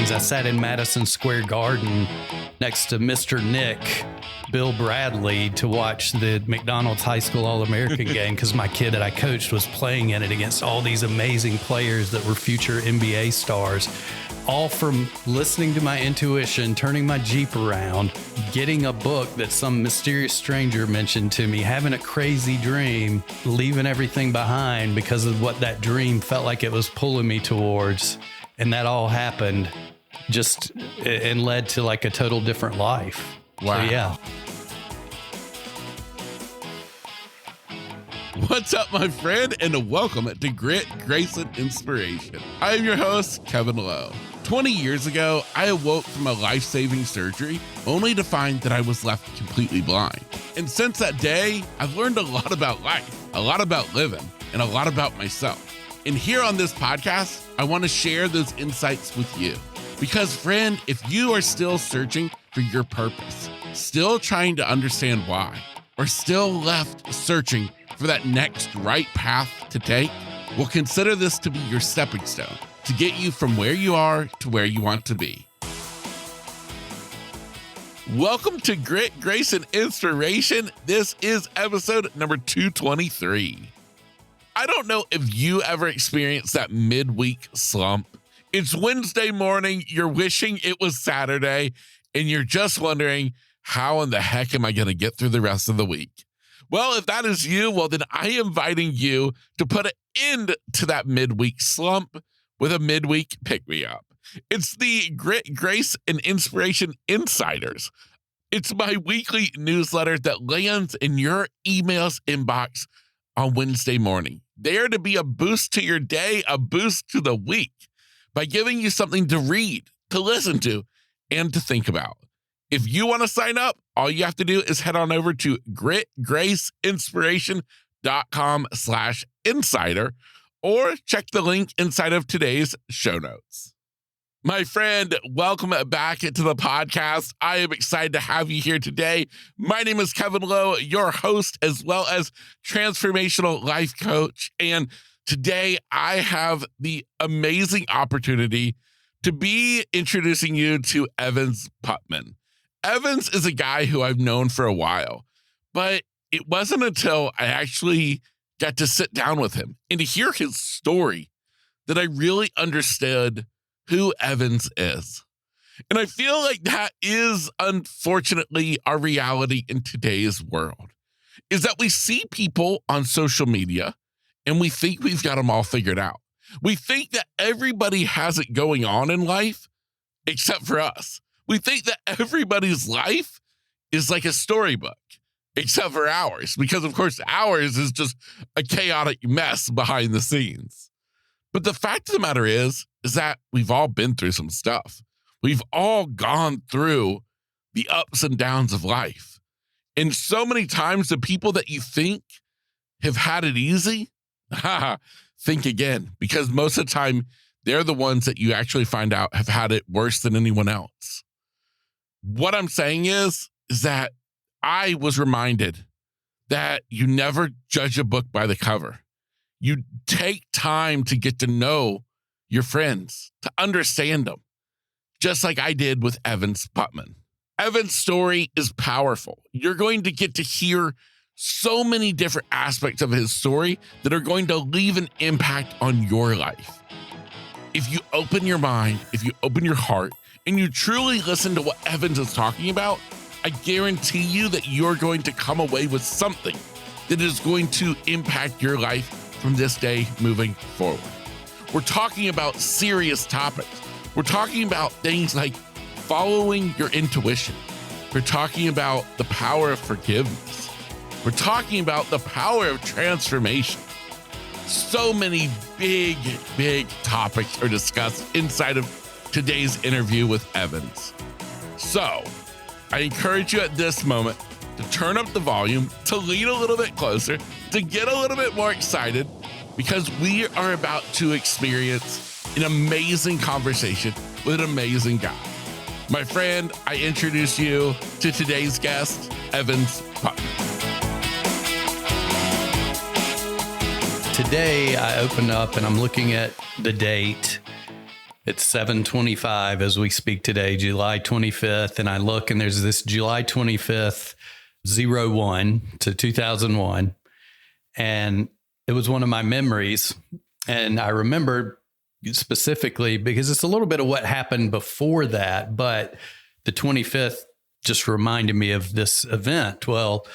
things. I sat in Madison Square Garden next to Mr. Nick, Bill Bradley, to watch the McDonald's High School All-American game because my kid that I coached was playing in it against all these amazing players that were future NBA stars. All from listening to my intuition, turning my Jeep around, getting a book that some mysterious stranger mentioned to me, having a crazy dream, leaving everything behind because of what that dream felt like it was pulling me towards. And that all happened just and led to like a total different life. Wow. So, yeah. What's up, my friend, and welcome to Grit, Grace, and Inspiration. I am your host, Kevin Lowe. 20 years ago, I awoke from a life-saving surgery only to find that I was left completely blind. And since that day, I've learned a lot about life, a lot about living, and a lot about myself. And here on this podcast, I want to share those insights with you. Because, friend, if you are still searching for your purpose, still trying to understand why, or still left searching for that next right path to take, well, consider this to be your stepping stone to get you from where you are to where you want to be. Welcome to Grit, Grace, and Inspiration. This is episode number 223. I don't know if you ever experienced that midweek slump. It's Wednesday morning, you're wishing it was Saturday, and you're just wondering, how in the heck am I going to get through the rest of the week? Well, if that is you, well, then I am inviting you to put an end to that midweek slump with a midweek pick-me-up. It's the Grit, Grace, and Inspiration Insiders. It's my weekly newsletter that lands in your emails inbox on Wednesday morning. They are to be a boost to your day, a boost to the week, by giving you something to read, to listen to, and to think about. If you want to sign up, all you have to do is head on over to gritgraceinspiration.com/insider or check the link inside of today's show notes. My friend, welcome back to the podcast. I am excited to have you here today. My name is Kevin Lowe, your host, as well as transformational life coach. And today I have the amazing opportunity to be introducing you to Evans Putman. Evans is a guy who I've known for a while, but it wasn't until I actually got to sit down with him and to hear his story that I really understood who Evans is. And I feel like that is unfortunately our reality in today's world, is that we see people on social media and we think we've got them all figured out. We think that everybody has it going on in life except for us. We think that everybody's life is like a storybook, except for ours, because of course ours is just a chaotic mess behind the scenes. But the fact of the matter is that we've all been through some stuff. We've all gone through the ups and downs of life. And so many times the people that you think have had it easy, think again, because most of the time they're the ones that you actually find out have had it worse than anyone else. What I'm saying is that I was reminded that you never judge a book by the cover. You take time to get to know your friends, to understand them, just like I did with Evans Putman. Evans' story is powerful. You're going to get to hear so many different aspects of his story that are going to leave an impact on your life. If you open your mind, if you open your heart, and you truly listen to what Evans is talking about, I guarantee you that you're going to come away with something that is going to impact your life from this day moving forward. We're talking about serious topics. We're talking about things like following your intuition. We're talking about the power of forgiveness. We're talking about the power of transformation. So many big topics are discussed inside of today's interview with Evans. So I encourage you at this moment to turn up the volume, to lean a little bit closer, to get a little bit more excited, because we are about to experience an amazing conversation with an amazing guy. My friend, I introduce you to today's guest, Evans Putman. Today I open up and I'm looking at the date It's 7:25 as we speak today, July 25th. And I look and there's this July 25th, 01 to 2001. And it was one of my memories. And I remember specifically because it's a little bit of what happened before that, but the 25th just reminded me of this event. Well,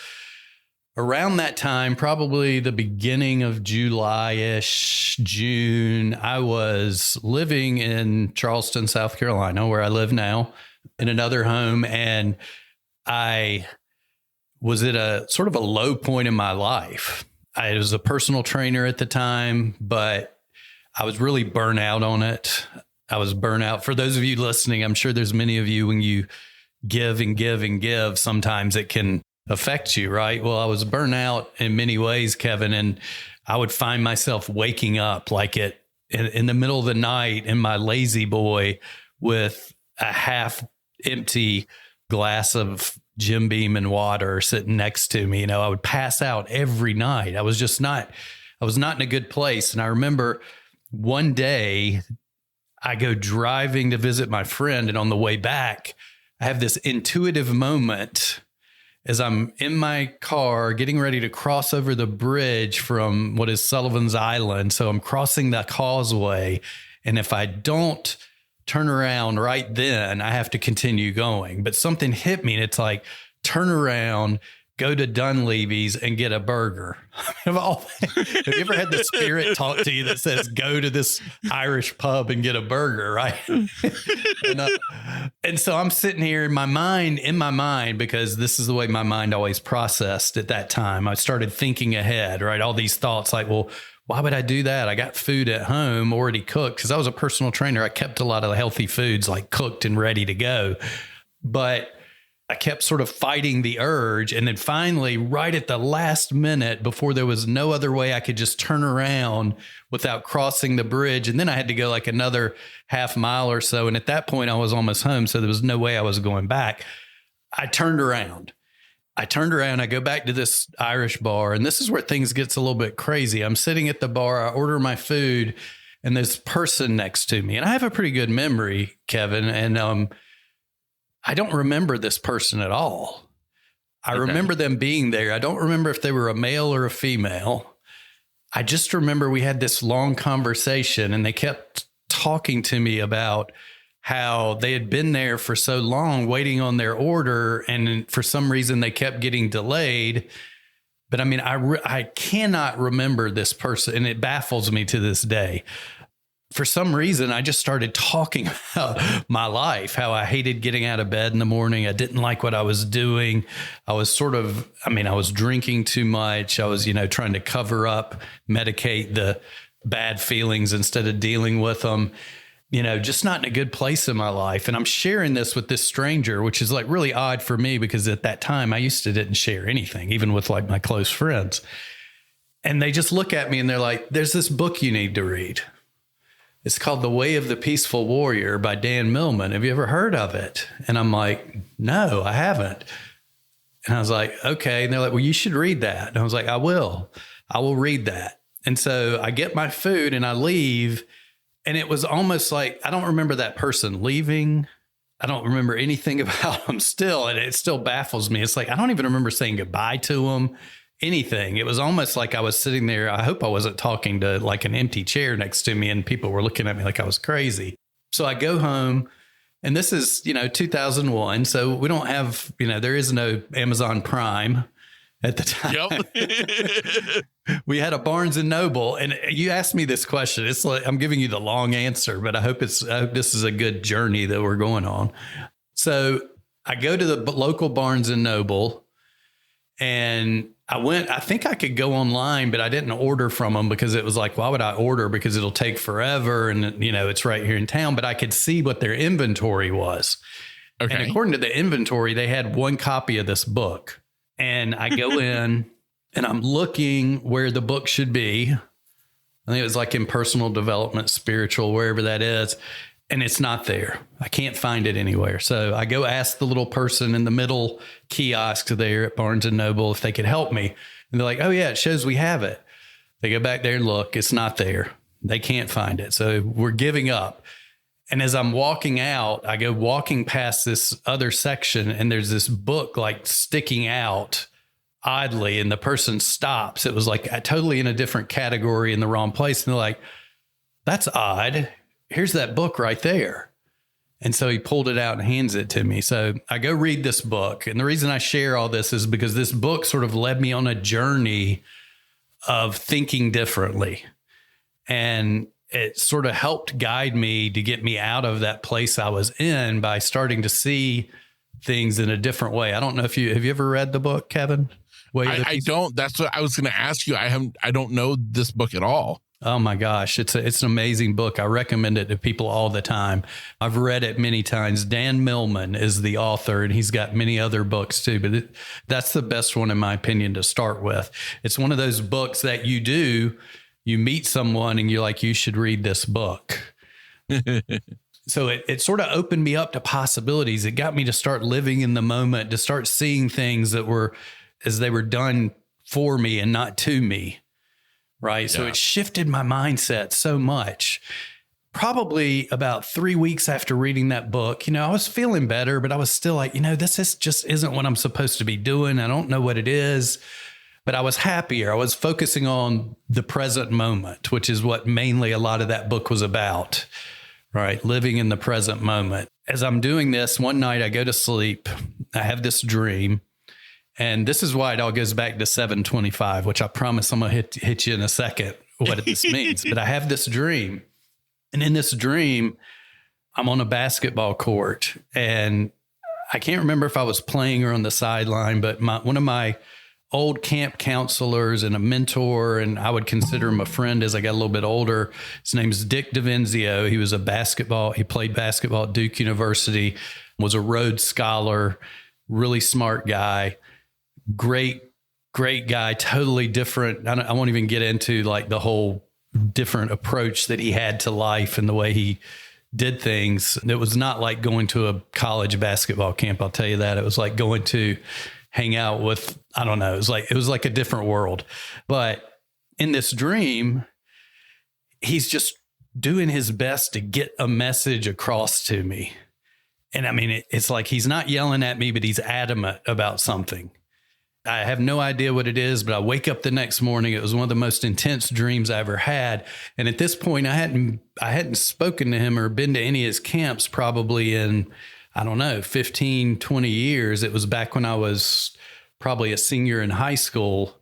around that time, probably the beginning of July-ish, June, I was living in Charleston, South Carolina, where I live now, in another home. And I was at a sort of a low point in my life. I was a personal trainer at the time, but I was really burnt out on it. I was burnt out. For those of you listening, I'm sure there's many of you, when you give and give and give, sometimes it can affect you, right? Well, I was burnt out in many ways, Kevin, and I would find myself waking up like in the middle of the night in my lazy boy with a half empty glass of Jim Beam and water sitting next to me. I would pass out every night. I was not in a good place. And I remember one day I go driving to visit my friend, and on the way back, I have this intuitive moment as I'm in my car getting ready to cross over the bridge from what is Sullivan's Island. So I'm crossing the causeway. And if I don't turn around right then, I have to continue going. But something hit me and it's like, turn around, go to Dunleavy's and get a burger. Have you ever had the spirit talk to you that says, go to this Irish pub and get a burger, right? and so I'm sitting here in my mind, because this is the way my mind always processed at that time. I started thinking ahead, right? All these thoughts like, well, why would I do that? I got food at home already cooked because I was a personal trainer. I kept a lot of healthy foods like cooked and ready to go. But I kept sort of fighting the urge. And then finally, right at the last minute, before there was no other way I could just turn around without crossing the bridge. And then I had to go like another half mile or so. And at that point, I was almost home. So there was no way I was going back. I turned around. I go back to this Irish bar. And this is where things gets a little bit crazy. I'm sitting at the bar. I order my food and there's a person next to me. And I have a pretty good memory, Kevin. And, I don't remember this person at all. I remember them being there. I don't remember if they were a male or a female. I just remember we had this long conversation and they kept talking to me about how they had been there for so long waiting on their order. And for some reason they kept getting delayed. But I mean, I cannot remember this person, and it baffles me to this day. For some reason, I just started talking about my life, how I hated getting out of bed in the morning. I didn't like what I was doing. I was I was drinking too much. I was, trying to cover up, medicate the bad feelings instead of dealing with them, just not in a good place in my life. And I'm sharing this with this stranger, which is like really odd for me because at that time I didn't share anything, even with like my close friends. And they just look at me and they're like, there's this book you need to read. It's called The Way of the Peaceful Warrior by Dan Millman. Have you ever heard of it? And I'm like, no, I haven't. And I was like, okay. And they're like, well, you should read that. And I was like, I will read that. And so I get my food and I leave. And it was almost like, I don't remember that person leaving. I don't remember anything about them still. And it still baffles me. It's like, I don't even remember saying goodbye to them. Anything. It was almost like I was sitting there. I hope I wasn't talking to like an empty chair next to me and people were looking at me like I was crazy. So I go home and this is, 2001. So we don't have, there is no Amazon Prime at the time. Yep. We had a Barnes and Noble, and you asked me this question. It's like, I'm giving you the long answer, but I hope this is a good journey that we're going on. So I go to the local Barnes and Noble and I think I could go online, but I didn't order from them because it was like, why would I order? Because it'll take forever. And, it's right here in town, but I could see what their inventory was. Okay. And according to the inventory, they had one copy of this book. And I go in and I'm looking where the book should be. I think it was like in personal development, spiritual, wherever that is. And it's not there. I can't find it anywhere. So I go ask the little person in the middle kiosk there at Barnes and Noble if they could help me. And they're like, oh yeah, it shows we have it. They go back there and look, it's not there. They can't find it. So we're giving up. And as I'm walking out, I go walking past this other section and there's this book like sticking out oddly. And the person stops. It was like totally in a different category in the wrong place. And they're like, that's odd. Here's that book right there. And so he pulled it out and hands it to me. So I go read this book. And the reason I share all this is because this book sort of led me on a journey of thinking differently. And it sort of helped guide me to get me out of that place I was in by starting to see things in a different way. I don't know if have you ever read the book, Kevin? I don't. That's what I was going to ask you. I don't know this book at all. Oh my gosh. It's an amazing book. I recommend it to people all the time. I've read it many times. Dan Millman is the author and he's got many other books too, but that's the best one in my opinion to start with. It's one of those books that you meet someone and you're like, you should read this book. So it sort of opened me up to possibilities. It got me to start living in the moment, to start seeing things that were as they were done for me and not to me. Right. Yeah. So it shifted my mindset so much. Probably about 3 weeks after reading that book, I was feeling better, but I was still like, this just isn't what I'm supposed to be doing. I don't know what it is. But I was happier. I was focusing on the present moment, which is what mainly a lot of that book was about, right? Living in the present moment. As I'm doing this, one night I go to sleep. I have this dream. And this is why it all goes back to 725, which I promise I'm going to hit you in a second what this means. But I have this dream. And in this dream, I'm on a basketball court. And I can't remember if I was playing or on the sideline, but one of my old camp counselors and a mentor, and I would consider him a friend as I got a little bit older. His name is Dick DeVenzio. He played basketball at Duke University, was a Rhodes Scholar, really smart guy, great guy, totally different. I won't even get into like the whole different approach that he had to life and the way he did things. It was not like going to a college basketball camp. I'll tell you that. It was like going to hang out with, I don't know. It was like a different world. But in this dream, he's just doing his best to get a message across to me. And I mean, it's like, he's not yelling at me, but he's adamant about something. I have no idea what it is, but I wake up the next morning. It was one of the most intense dreams I ever had. And at this point, I hadn't spoken to him or been to any of his camps probably in, I don't know, 15, 20 years. It was back when I was probably a senior in high school.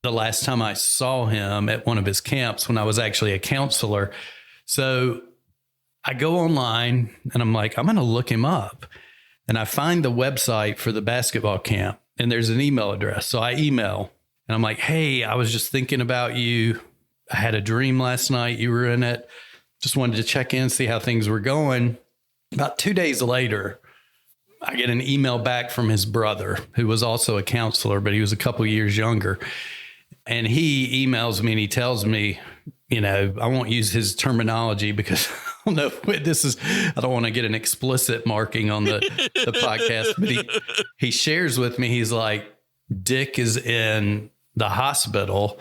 The last time I saw him at one of his camps when I was actually a counselor. So I go online and I'm like, I'm going to look him up. And I find the website for the basketball camp and there's an email address. So I email and I'm like, hey, I was just thinking about you. I had a dream last night. You were in it. Just wanted to check in, see how things were going. About 2 days later, I get an email back from his brother, who was also a counselor, but he was a couple years younger. And he emails me and he tells me, I won't use his terminology because I don't know what this is. I don't want to get an explicit marking on the podcast, but he shares with me, he's like, Dick is in the hospital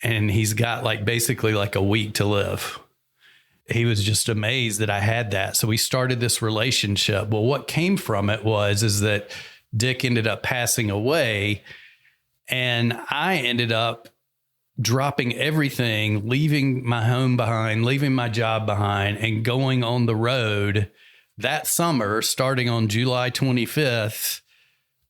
and he's got basically a week to live. He was just amazed that I had that. So we started this relationship. Well, what came from it is that Dick ended up passing away and I ended up dropping everything, leaving my home behind, leaving my job behind and going on the road that summer, starting on July 25th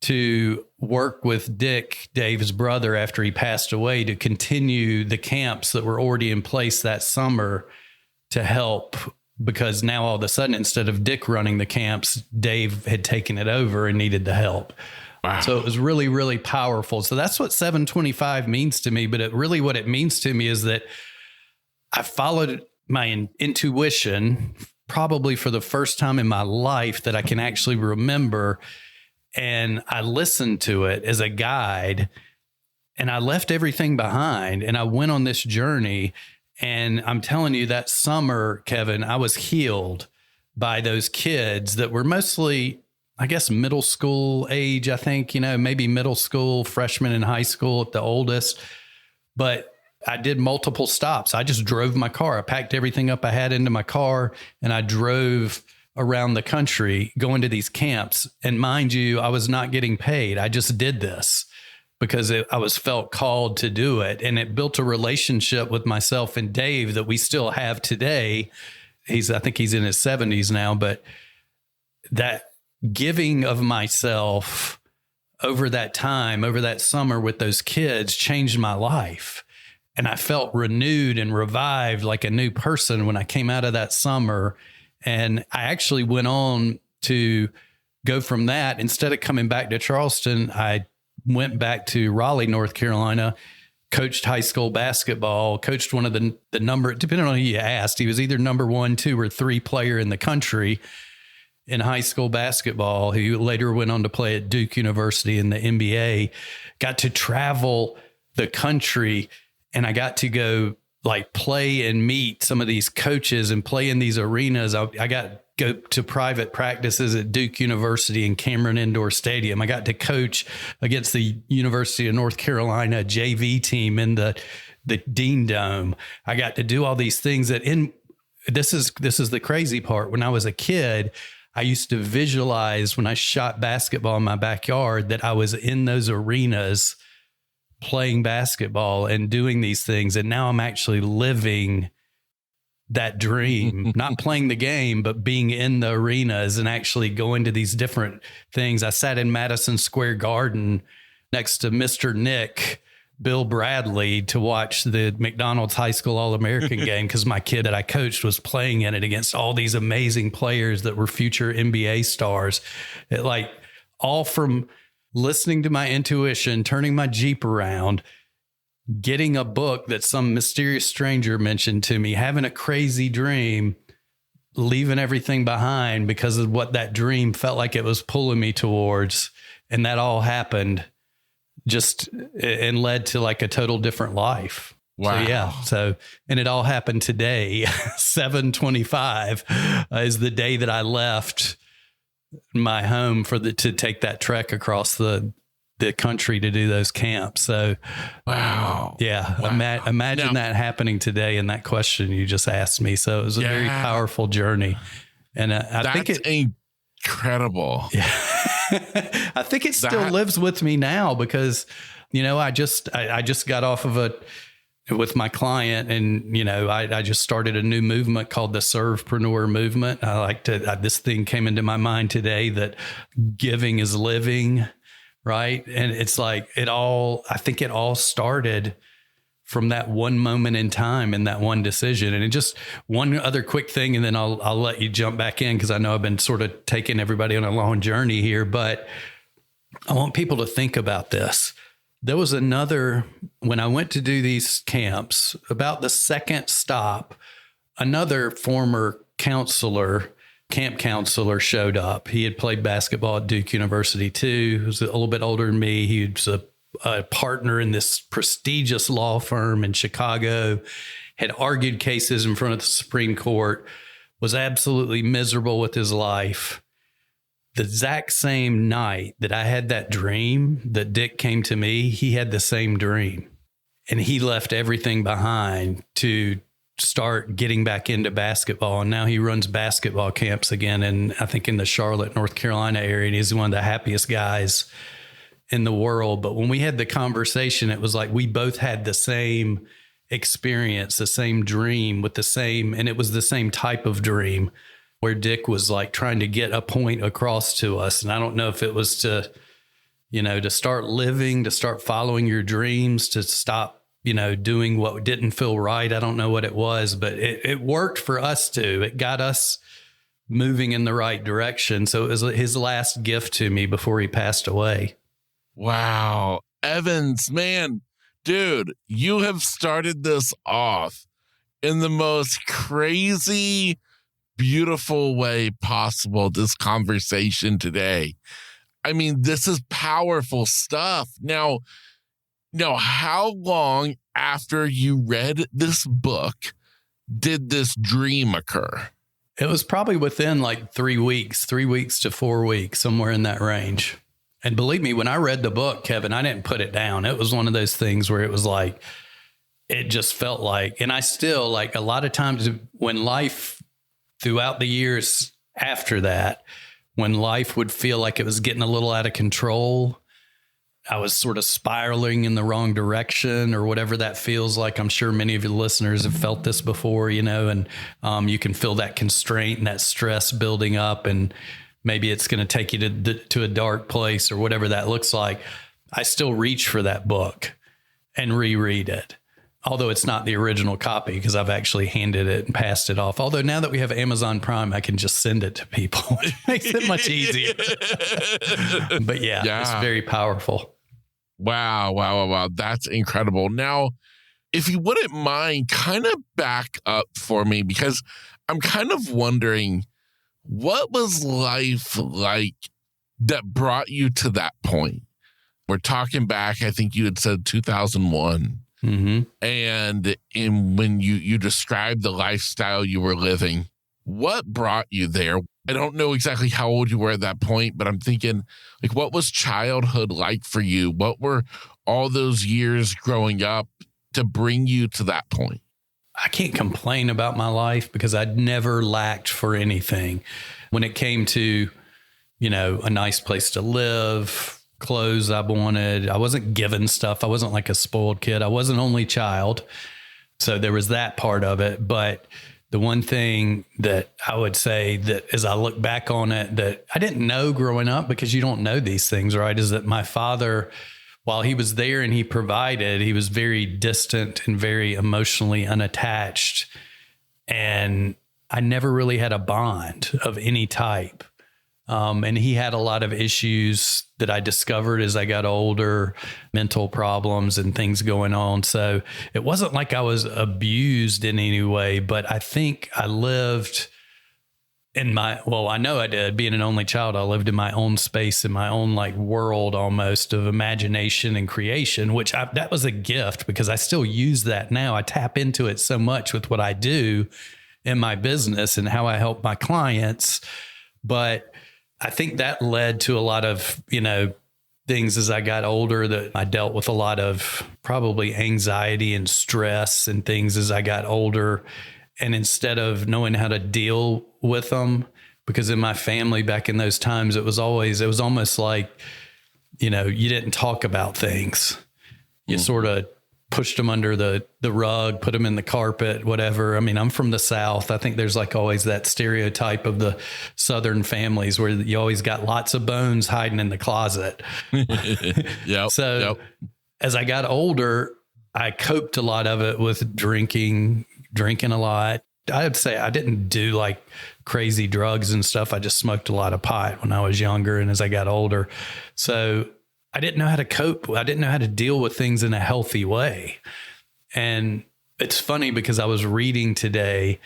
to work with Dick, Dave's brother, after he passed away to continue the camps that were already in place that summer to help, because now all of a sudden, instead of Dick running the camps, Dave had taken it over and needed the help. Wow. So it was really, really powerful. So that's what 725 means to me. But what it means to me is that I followed my intuition probably for the first time in my life that I can actually remember. And I listened to it as a guide and I left everything behind and I went on this journey. And I'm telling you, that summer, Kevin, I was healed by those kids that were mostly, I guess, middle school age, I think, maybe middle school, freshman in high school at the oldest. But I did multiple stops. I just drove my car. I packed everything up I had into my car and I drove around the country going to these camps. And mind you, I was not getting paid. I just did this because I was felt called to do it. And it built a relationship with myself and Dave that we still have today. I think he's in his 70s now, but that giving of myself over that time, over that summer with those kids changed my life. And I felt renewed and revived like a new person when I came out of that summer. And I actually went on to go from that. Instead of coming back to Charleston, I went back to Raleigh, North Carolina, coached high school basketball, coached one of the number, depending on who you asked, he was either number 1, 2, or 3 player in the country in high school basketball, who later went on to play at Duke University in the NBA. Got to travel the country, and I got to go like play and meet some of these coaches and play in these arenas. I got go to private practices at Duke University in Cameron Indoor Stadium. I got to coach against the University of North Carolina JV team in the Dean Dome. I got to do all these things this is the crazy part. When I was a kid, I used to visualize when I shot basketball in my backyard that I was in those arenas playing basketball and doing these things. And now I'm actually living that dream, not playing the game, but being in the arenas and actually going to these different things. I sat in Madison Square Garden next to Mr. Nick, Bill Bradley, to watch the McDonald's High School All-American game because my kid that I coached was playing in it against all these amazing players that were future NBA stars. It like all from listening to my intuition, turning my Jeep around, getting a book that some mysterious stranger mentioned to me, having a crazy dream, leaving everything behind because of what that dream felt like it was pulling me towards. And that all happened and led to like a total different life. Wow. And it all happened today. 7/25 is the day that I left my home to take that trek across the country to do those camps. So, wow. Yeah. Wow. Imagine that happening today in that question you just asked me. So it was a very powerful journey. And I think incredible. Yeah. I think it still lives with me now because, I just got off of with my client and, I just started a new movement called the Servepreneur Movement. This thing came into my mind today that giving is living. Right. And it's like I think it all started from that one moment in time and that one decision. And just one other quick thing, and then I'll let you jump back in because I know I've been sort of taking everybody on a long journey here, but I want people to think about this. There was when I went to do these camps, about the second stop, another former camp counselor showed up. He had played basketball at Duke University too. He was a little bit older than me. He was a partner in this prestigious law firm in Chicago, had argued cases in front of the Supreme Court, was absolutely miserable with his life. The exact same night that I had that dream that Dick came to me, he had the same dream. And he left everything behind to start getting back into basketball. And now he runs basketball camps again. And I think in the Charlotte, North Carolina area, and he's one of the happiest guys in the world. But when we had the conversation, it was like we both had the same experience, the same dream and it was the same type of dream where Dick was like trying to get a point across to us. And I don't know if it was to start living, to start following your dreams, to stop doing what didn't feel right. I don't know what it was, but it worked for us too. It got us moving in the right direction. So it was his last gift to me before he passed away. Wow. Evans, man, dude, you have started this off in the most crazy, beautiful way possible, this conversation today. I mean, this is powerful stuff. Now, how long after you read this book did this dream occur? It was probably within like 3 weeks to 4 weeks, somewhere in that range. And believe me, when I read the book, Kevin, I didn't put it down. It was one of those things where it was like, it just felt like, and I still like a lot of times when life throughout the years after that, when life would feel like it was getting a little out of control, I was sort of spiraling in the wrong direction or whatever that feels like. I'm sure many of your listeners have felt this before, and you can feel that constraint and that stress building up, and maybe it's going to take you to a dark place or whatever that looks like. I still reach for that book and reread it. Although it's not the original copy, because I've actually handed it and passed it off. Although now that we have Amazon Prime, I can just send it to people. It makes it much easier. But yeah, it's very powerful. Wow. That's incredible. Now, if you wouldn't mind, kind of back up for me, because I'm kind of wondering, what was life like that brought you to that point? We're talking back, I think you had said 2001. Mm-hmm. And when you described the lifestyle you were living, what brought you there? I don't know exactly how old you were at that point, but I'm thinking, like, what was childhood like for you? What were all those years growing up to bring you to that point? I can't complain about my life because I'd never lacked for anything. When it came to, a nice place to live, clothes I wanted. I wasn't given stuff. I wasn't like a spoiled kid. I was an only child. So there was that part of it. But the one thing that I would say that as I look back on it, that I didn't know growing up, because you don't know these things, right? Is that my father, while he was there and he provided, he was very distant and very emotionally unattached. And I never really had a bond of any type. And he had a lot of issues that I discovered as I got older, mental problems and things going on. So it wasn't like I was abused in any way, but I think I lived I know I did. Being an only child, I lived in my own space, in my own world almost of imagination and creation, which that was a gift, because I still use that now. I tap into it so much with what I do in my business and how I help my clients. But I think that led to a lot of, things as I got older, that I dealt with a lot of probably anxiety and stress and things as I got older. And instead of knowing how to deal with them, because in my family back in those times, it was almost like, you didn't talk about things. You sort of pushed them under the rug, put them in the carpet, whatever. I mean, I'm from the South. I think there's always that stereotype of the Southern families where you always got lots of bones hiding in the closet. As I got older, I coped a lot of it with drinking a lot. I would say I didn't do crazy drugs and stuff. I just smoked a lot of pot when I was younger and as I got older. So I didn't know how to cope. I didn't know how to deal with things in a healthy way. And it's funny because I was reading today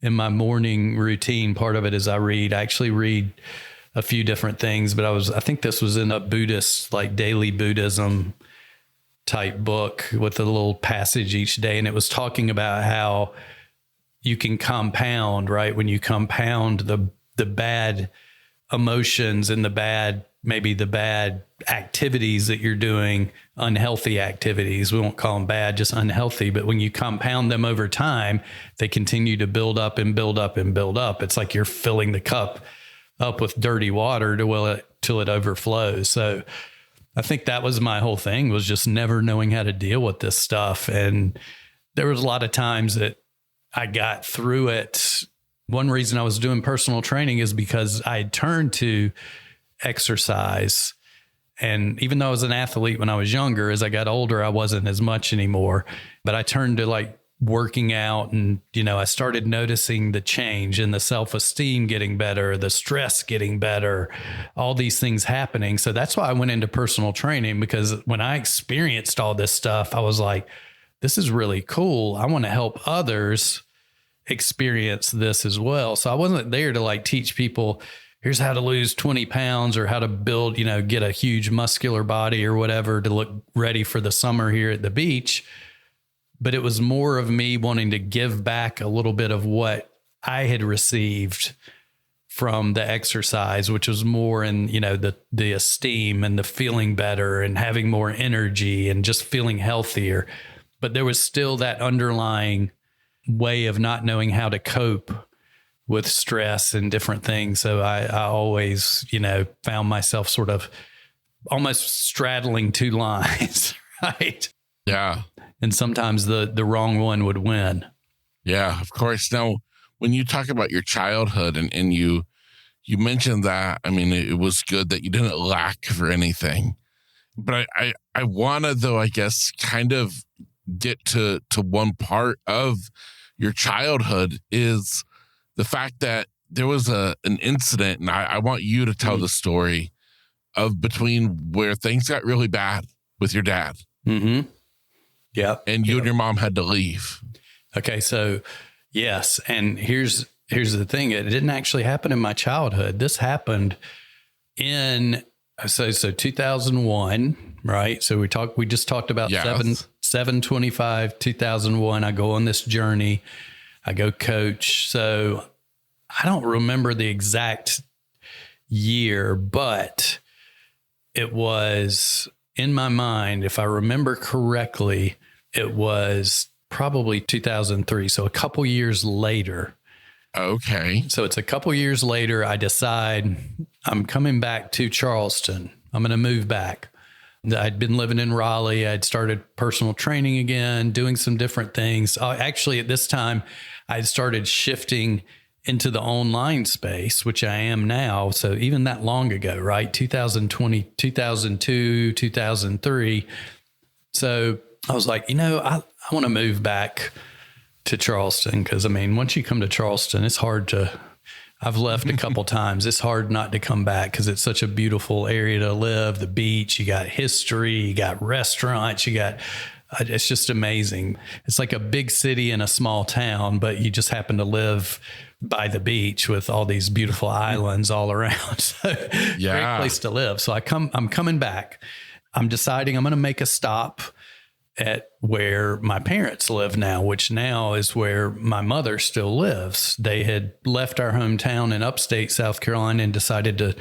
in my morning routine. Part of it is I actually read a few different things, but I think this was in a Buddhist, daily Buddhism type book with a little passage each day. And it was talking about how you can compound, right? When you compound the bad emotions and the bad activities that you're doing, unhealthy activities. We won't call them bad, just unhealthy. But when you compound them over time, they continue to build up and build up and build up. It's like you're filling the cup up with dirty water till it overflows. So I think that was my whole thing, was just never knowing how to deal with this stuff. And there was a lot of times that I got through it. One reason I was doing personal training is because I had turned to exercise. And even though I was an athlete when I was younger, as I got older, I wasn't as much anymore. But I turned to working out, and, I started noticing the change in the self-esteem getting better, the stress getting better, all these things happening. So that's why I went into personal training, because when I experienced all this stuff, I was like, this is really cool. I want to help others experience this as well. So I wasn't there to teach people, here's how to lose 20 pounds or how to build, get a huge muscular body or whatever to look ready for the summer here at the beach. But it was more of me wanting to give back a little bit of what I had received from the exercise, which was more in, the esteem and the feeling better and having more energy and just feeling healthier. but there was still that underlying way of not knowing how to cope with stress and different things. So I always, found myself sort of almost straddling two lines, right? Yeah. And sometimes the wrong one would win. Yeah, of course. Now, when you talk about your childhood and you mentioned that, I mean, it was good that you didn't lack for anything. But I want to, though, I guess, kind of get to one part of your childhood is the fact that there was an incident, and I want you to tell the story of between where things got really bad with your dad. Mm-hmm. Yeah. And you and your mom had to leave. Okay. So yes. And here's the thing. It didn't actually happen in my childhood. This happened in, so 2001, right? So we just talked about 7/25, 2001. I go on this journey. I go coach. So I don't remember the exact year, but it was in my mind, if I remember correctly, it was probably 2003. So a couple years later. Okay. So it's a couple years later, I decide I'm coming back to Charleston. I'm going to move back. I'd been living in Raleigh. I'd started personal training again, doing some different things. Actually, at this time, I'd started shifting into the online space, which I am now. So even that long ago, right? 2020, 2002, 2003. So I was like, I want to move back to Charleston because, once you come to Charleston, it's hard to, I've left a couple times. It's hard not to come back because it's such a beautiful area to live. The beach, you got history, you got restaurants, it's just amazing. It's like a big city in a small town, but you just happen to live by the beach with all these beautiful islands all around. So great place to live. So I'm coming back. I'm deciding I'm going to make a stop at where my parents live now, which now is where my mother still lives. They had left our hometown in upstate South Carolina and decided to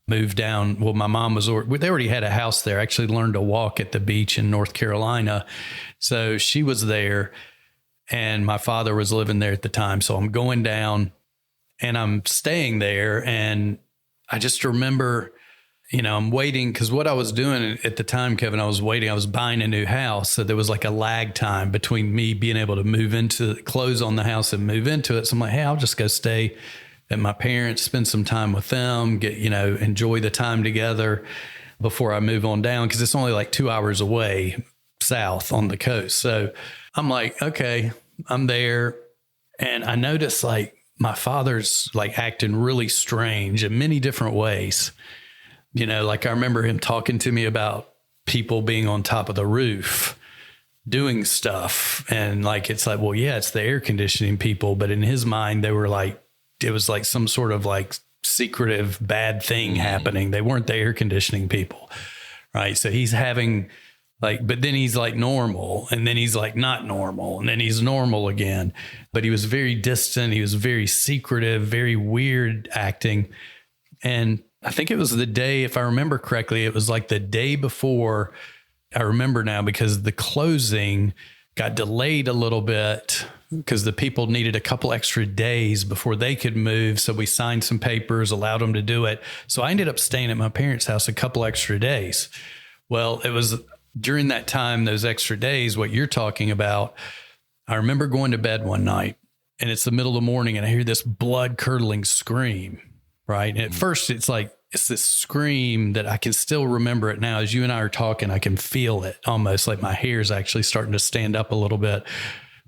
move down. Well, my mom they already had a house there. Actually learned to walk at the beach in North Carolina. So she was there and my father was living there at the time. So I'm going down and I'm staying there. And I just remember, I'm waiting because what I was doing at the time, Kevin, I was buying a new house. So there was like a lag time between me being able to close on the house and move into it. So I'm like, hey, I'll just go stay at my parents, spend some time with them, enjoy the time together before I move on down. Cause it's only like 2 hours away south on the coast. So I'm like, okay, I'm there. And I noticed like my father's like acting really strange in many different ways. Like I remember him talking to me about people being on top of the roof doing stuff. And like, it's like, well, yeah, it's the air conditioning people. But in his mind, they were like, it was like some sort of like secretive bad thing happening. They weren't the air conditioning people. Right. So he's having like, but then he's like normal and then he's like not normal and then he's normal again. But he was very distant. He was very secretive, very weird acting. And I think it was the day, if I remember correctly, it was like the day before. I remember now because the closing got delayed a little bit because the people needed a couple extra days before they could move. So we signed some papers, allowed them to do it. So I ended up staying at my parents' house a couple extra days. Well, it was during that time, those extra days, what you're talking about, I remember going to bed one night and it's the middle of the morning and I hear this blood curdling scream. Right. And at first it's like, it's this scream that I can still remember it now. As you and I are talking, I can feel it almost like my hair is actually starting to stand up a little bit.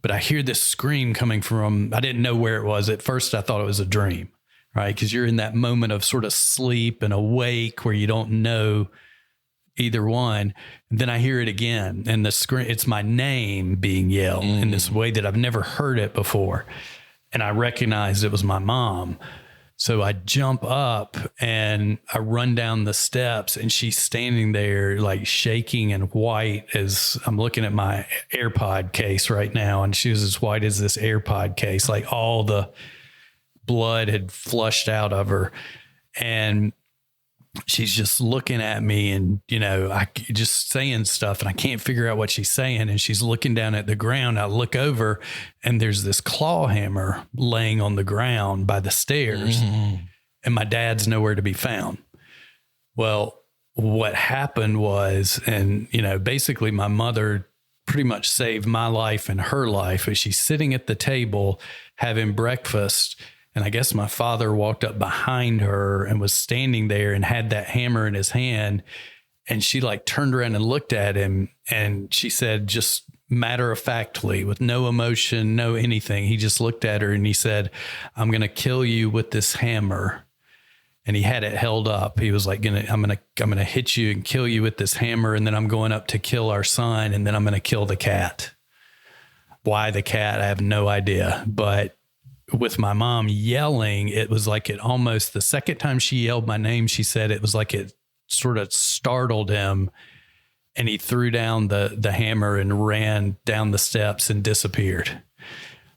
But I hear this scream coming from, I didn't know where it was. At first I thought it was a dream, right? Because you're in that moment of sort of sleep and awake where you don't know either one. And then I hear it again and the scream, it's my name being yelled in this way that I've never heard it before. And I recognized it was my mom. So I jump up and I run down the steps and she's standing there like shaking and white as I'm looking at my AirPod case right now. And she was as white as this AirPod case, like all the blood had flushed out of her. And she's just looking at me and, I just saying stuff and I can't figure out what she's saying. And she's looking down at the ground. I look over and there's this claw hammer laying on the ground by the stairs and my dad's nowhere to be found. Well, what happened was, and, basically my mother pretty much saved my life and her life as she's sitting at the table having breakfast. And I guess my father walked up behind her and was standing there and had that hammer in his hand. And she turned around and looked at him. And she said, just matter of factly, with no emotion, no anything. He just looked at her and he said, I'm going to kill you with this hammer. And he had it held up. He was like, I'm going to hit you and kill you with this hammer. And then I'm going up to kill our son. And then I'm going to kill the cat. Why the cat? I have no idea. But with my mom yelling, it was like it almost, the second time she yelled my name, she said it was like it sort of startled him and he threw down the hammer and ran down the steps and disappeared.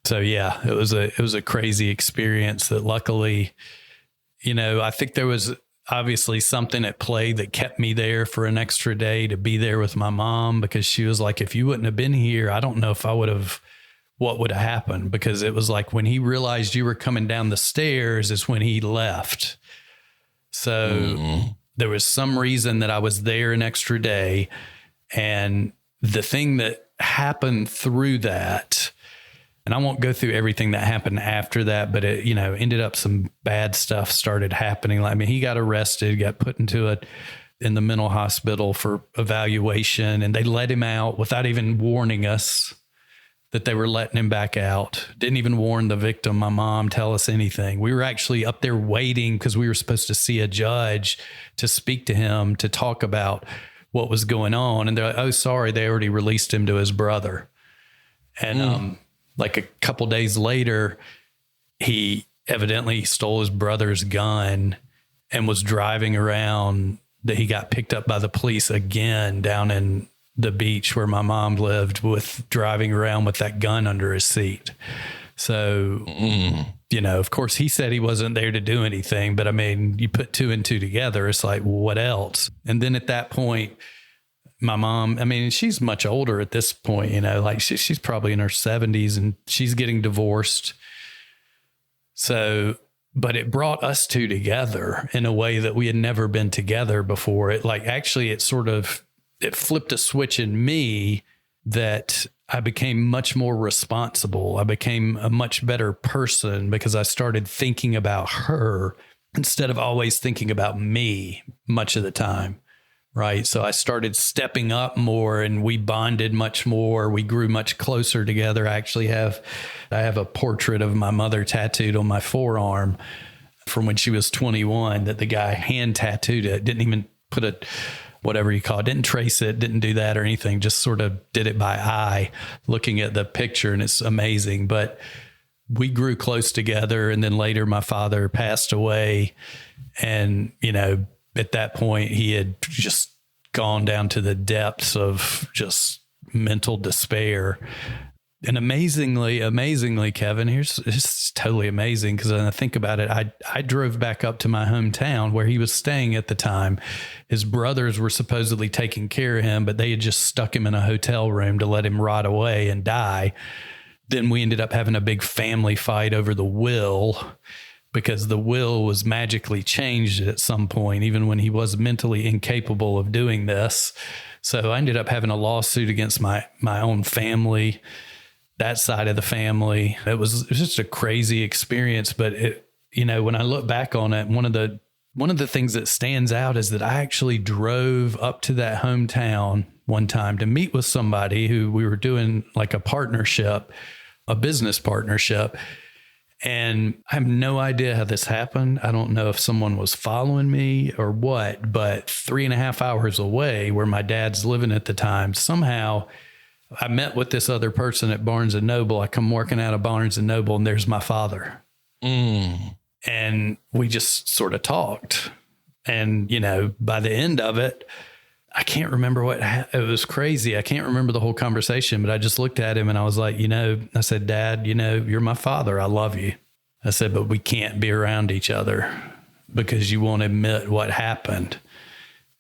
So yeah, it was a crazy experience that luckily, I think there was obviously something at play that kept me there for an extra day to be there with my mom, because she was like, if you wouldn't have been here, I don't know if I would have, what would have happened, because it was like when he realized you were coming down the stairs is when he left. So there was some reason that I was there an extra day. And the thing that happened through that, and I won't go through everything that happened after that, but it, ended up some bad stuff started happening. He got arrested, got put in the mental hospital for evaluation, and they let him out without even warning us that they were letting him back out. Didn't even warn the victim, my mom, tell us anything. We were actually up there waiting because we were supposed to see a judge to speak to him, to talk about what was going on. And they're like, oh, sorry, they already released him to his brother. And a couple days later, he evidently stole his brother's gun and was driving around. That he got picked up by the police again down in the beach where my mom lived, with driving around with that gun under his seat. So, of course he said he wasn't there to do anything, but you put two and two together. It's like, what else? And then at that point, my mom, she's much older at this point, she's probably in her 70s and she's getting divorced. So, but it brought us two together in a way that we had never been together before. It it flipped a switch in me that I became much more responsible. I became a much better person because I started thinking about her instead of always thinking about me much of the time. Right. So I started stepping up more and we bonded much more. We grew much closer together. I have a portrait of my mother tattooed on my forearm from when she was 21 that the guy hand tattooed it. Didn't even put whatever you call it, didn't trace it, didn't do that or anything, just sort of did it by eye, looking at the picture, and it's amazing. But we grew close together, and then later my father passed away, and, at that point he had just gone down to the depths of just mental despair. And amazingly, Kevin, it's totally amazing, because when I think about it, I drove back up to my hometown where he was staying at the time. His brothers were supposedly taking care of him, but they had just stuck him in a hotel room to let him rot away and die. Then we ended up having a big family fight over the will, because the will was magically changed at some point, even when he was mentally incapable of doing this. So I ended up having a lawsuit against my own family, that side of the family. It was just a crazy experience. But when I look back on it, one of the things that stands out is that I actually drove up to that hometown one time to meet with somebody who we were doing like a partnership, a business partnership. And I have no idea how this happened. I don't know if someone was following me or what, but 3.5 hours away where my dad's living at the time, somehow I met with this other person at Barnes and Noble. I come working out of Barnes and Noble, and there's my father. And we just sort of talked. And, by the end of it, I can't remember it was crazy. I can't remember the whole conversation, but I just looked at him and I was like, I said, Dad, you're my father. I love you. I said, but we can't be around each other. because you won't admit what happened.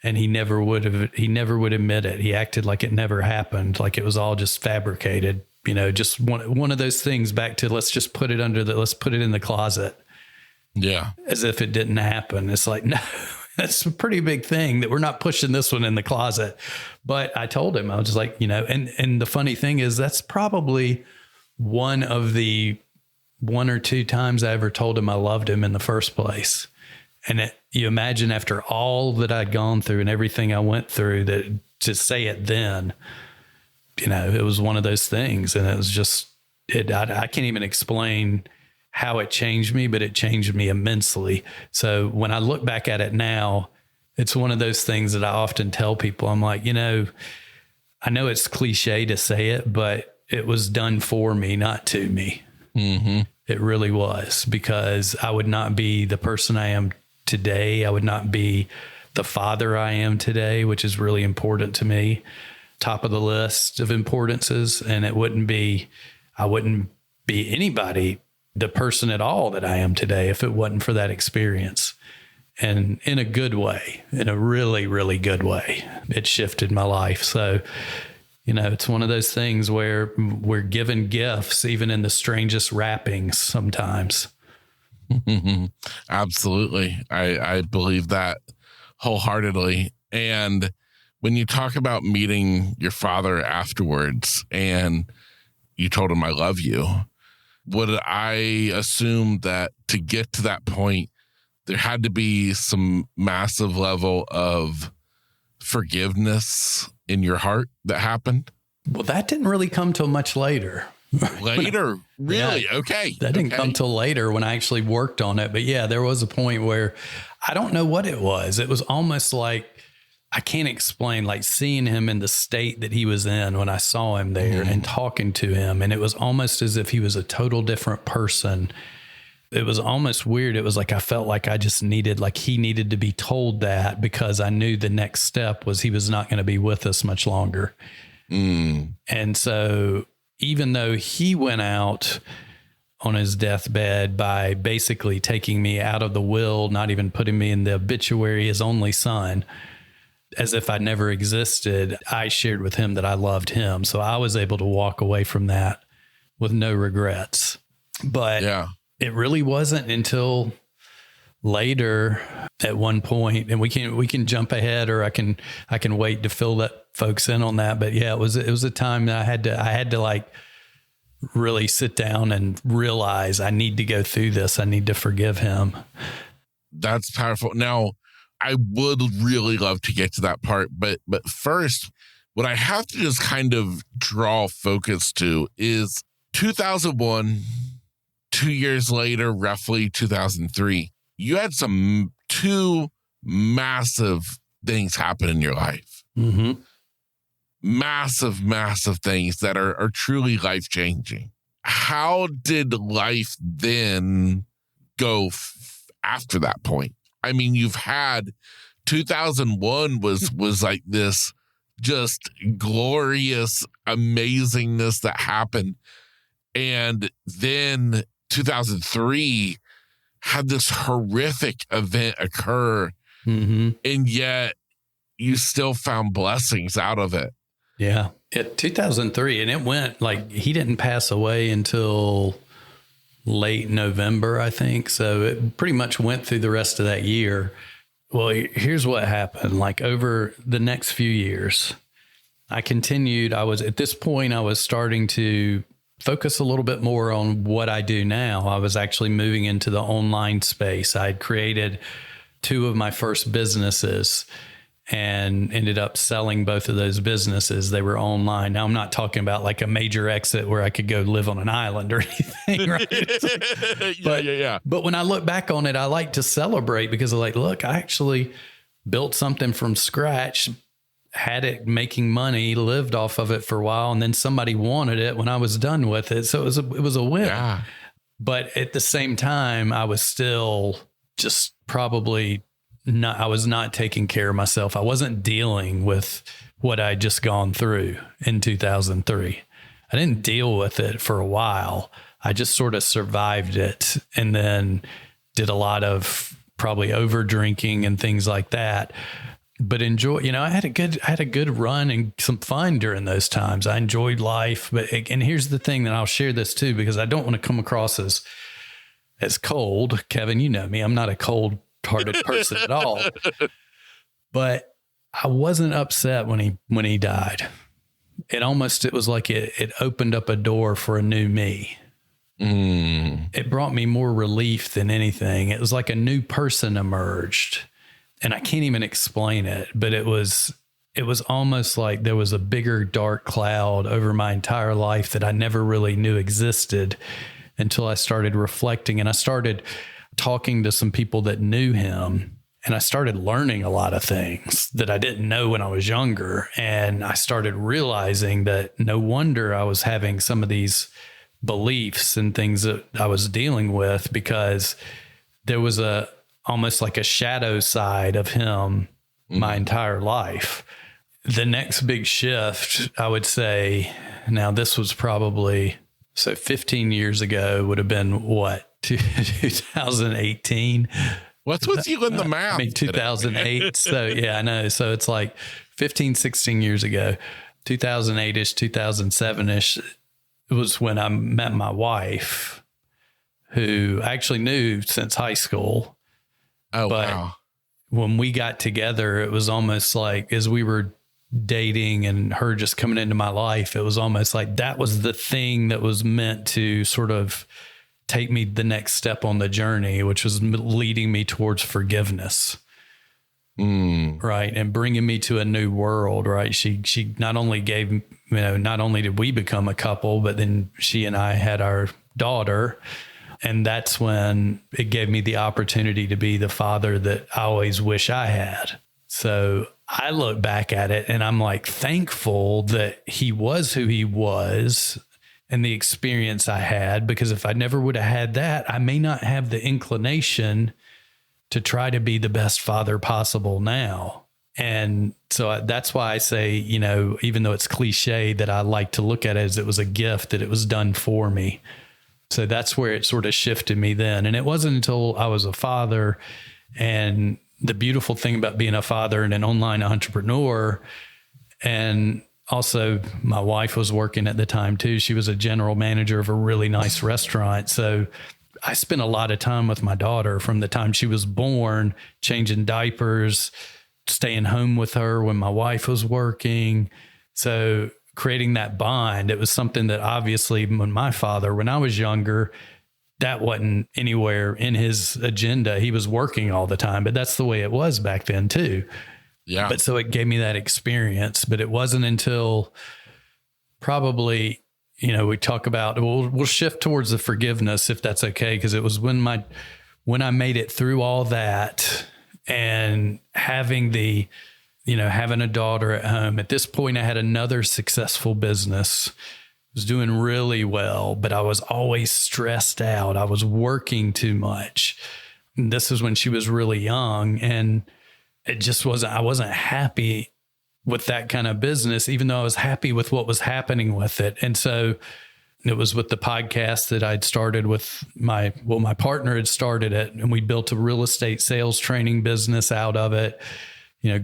And he never would admit it. He acted like it never happened, like it was all just fabricated, just one of those things back to let's put it in the closet. Yeah. As if it didn't happen. It's like, no, that's a pretty big thing that we're not pushing this one in the closet. But I told him, I was just like, and the funny thing is that's probably one of the 1 or 2 times I ever told him I loved him in the first place. And you imagine after all that I'd gone through and everything I went through, that to say it then, it was one of those things. And it was just, I can't even explain how it changed me, but it changed me immensely. So when I look back at it now, it's one of those things that I often tell people. I'm like, I know it's cliche to say it, but it was done for me, not to me. Mm-hmm. It really was, because I would not be the person I am today. I would not be the father I am today, which is really important to me, top of the list of importances. And I wouldn't be anybody, the person at all that I am today, if it wasn't for that experience. And in a good way, in a really, really good way, it shifted my life. So, it's one of those things where we're given gifts, even in the strangest wrappings sometimes. Absolutely. I believe that wholeheartly. And when you talk about meeting your father afterwards and you told him, I love you, would I assume that to get to that point, there had to be some massive level of forgiveness in your heart that happened? Well, that didn't really come till much later. Later? Really? Yeah, okay. That didn't come till later when I actually worked on it. But yeah, there was a point where I don't know what it was. It was almost like, I can't explain, like seeing him in the state that he was in when I saw him there and talking to him. And it was almost as if he was a total different person. It was almost weird. It was like, I felt like I just he needed to be told that, because I knew the next step was he was not going to be with us much longer. And so even though he went out on his deathbed by basically taking me out of the will, not even putting me in the obituary, his only son, as if I never existed, I shared with him that I loved him. So I was able to walk away from that with no regrets. But it really wasn't until later at one point, and we can jump ahead, or I can wait to fill that folks in on that. But yeah, it was a time that I had to like really sit down and realize I need to go through this. I need to forgive him. That's powerful. Now, I would really love to get to that part, but first, what I have to just kind of draw focus to is 2001, 2 years later, roughly 2003, you had two massive things happen in your life. Mm-hmm. Massive, massive things that are truly life-changing. How did life then go after that point? I mean, you've had 2001 was like this just glorious amazingness that happened. And then 2003 had this horrific event occur. Mm-hmm. And yet you still found blessings out of it. Yeah. 2003. And it went like, he didn't pass away until late November, I think. So it pretty much went through the rest of that year. Well, here's what happened. Like over the next few years, I continued. I was starting to focus a little bit more on what I do now. I was actually moving into the online space. I had created 2 of my first businesses and ended up selling both of those businesses. They were online. Now, I'm not talking about like a major exit where I could go live on an island or anything, right? Yeah. But when I look back on it, I like to celebrate, because I'm like, look, I actually built something from scratch, had it making money, lived off of it for a while, and then somebody wanted it when I was done with it. So it was a win. Yeah. But at the same time, I was still just probably I was not taking care of myself. I wasn't dealing with what I'd just gone through in 2003. I didn't deal with it for a while. I just sort of survived it, and then did a lot of probably over drinking and things like that. But enjoy, I had a good run and some fun during those times. I enjoyed life. And here's the thing that I'll share this too, because I don't want to come across as cold. Kevin, you know me, I'm not a cold hearted person at all, but I wasn't upset when he died. It was like it opened up a door for a new me. It brought me more relief than anything. It was like a new person emerged, and I can't even explain it, but it was almost like there was a bigger dark cloud over my entire life that I never really knew existed until I started reflecting, and I started talking to some people that knew him. And I started learning a lot of things that I didn't know when I was younger. And I started realizing that no wonder I was having some of these beliefs and things that I was dealing with, because there was almost like a shadow side of him my entire life. The next big shift, I would say, now this was probably, 15 years ago would have been what, 2018? What's with you in the math? I mean, 2008. So yeah, I know. So it's like 15, 16 years ago, 2008-ish, 2007-ish was when I met my wife, who I actually knew since high school. Oh, wow. When we got together, it was almost like as we were dating and her just coming into my life, it was almost like that was the thing that was meant to sort of take me the next step on the journey, which was leading me towards forgiveness. Right. And bringing me to a new world. Right. She not only gave, not only did we become a couple, but then she and I had our daughter. And that's when it gave me the opportunity to be the father that I always wish I had. So I look back at it and I'm like thankful that he was who he was and the experience I had, because if I never would have had that, I may not have the inclination to try to be the best father possible now. And so that's why I say, even though it's cliche, that I like to look at it as it was a gift, that it was done for me. So that's where it sort of shifted me then. And it wasn't until I was a father, and the beautiful thing about being a father and an online entrepreneur, and also my wife was working at the time too. She was a general manager of a really nice restaurant. So I spent a lot of time with my daughter from the time she was born, changing diapers, staying home with her when my wife was working. So creating that bond, it was something that obviously when I was younger, that wasn't anywhere in his agenda. He was working all the time, but that's the way it was back then too. Yeah. But so it gave me that experience, but it wasn't until probably, we talk about, we'll shift towards the forgiveness if that's okay. Cause it was when I made it through all that and having having a daughter at home. At this point, I had another successful business, was doing really well, but I was always stressed out. I was working too much. And this is when she was really young, and I wasn't happy with that kind of business, even though I was happy with what was happening with it. And so it was with the podcast that I'd started with my partner had started it, and we built a real estate sales training business out of it,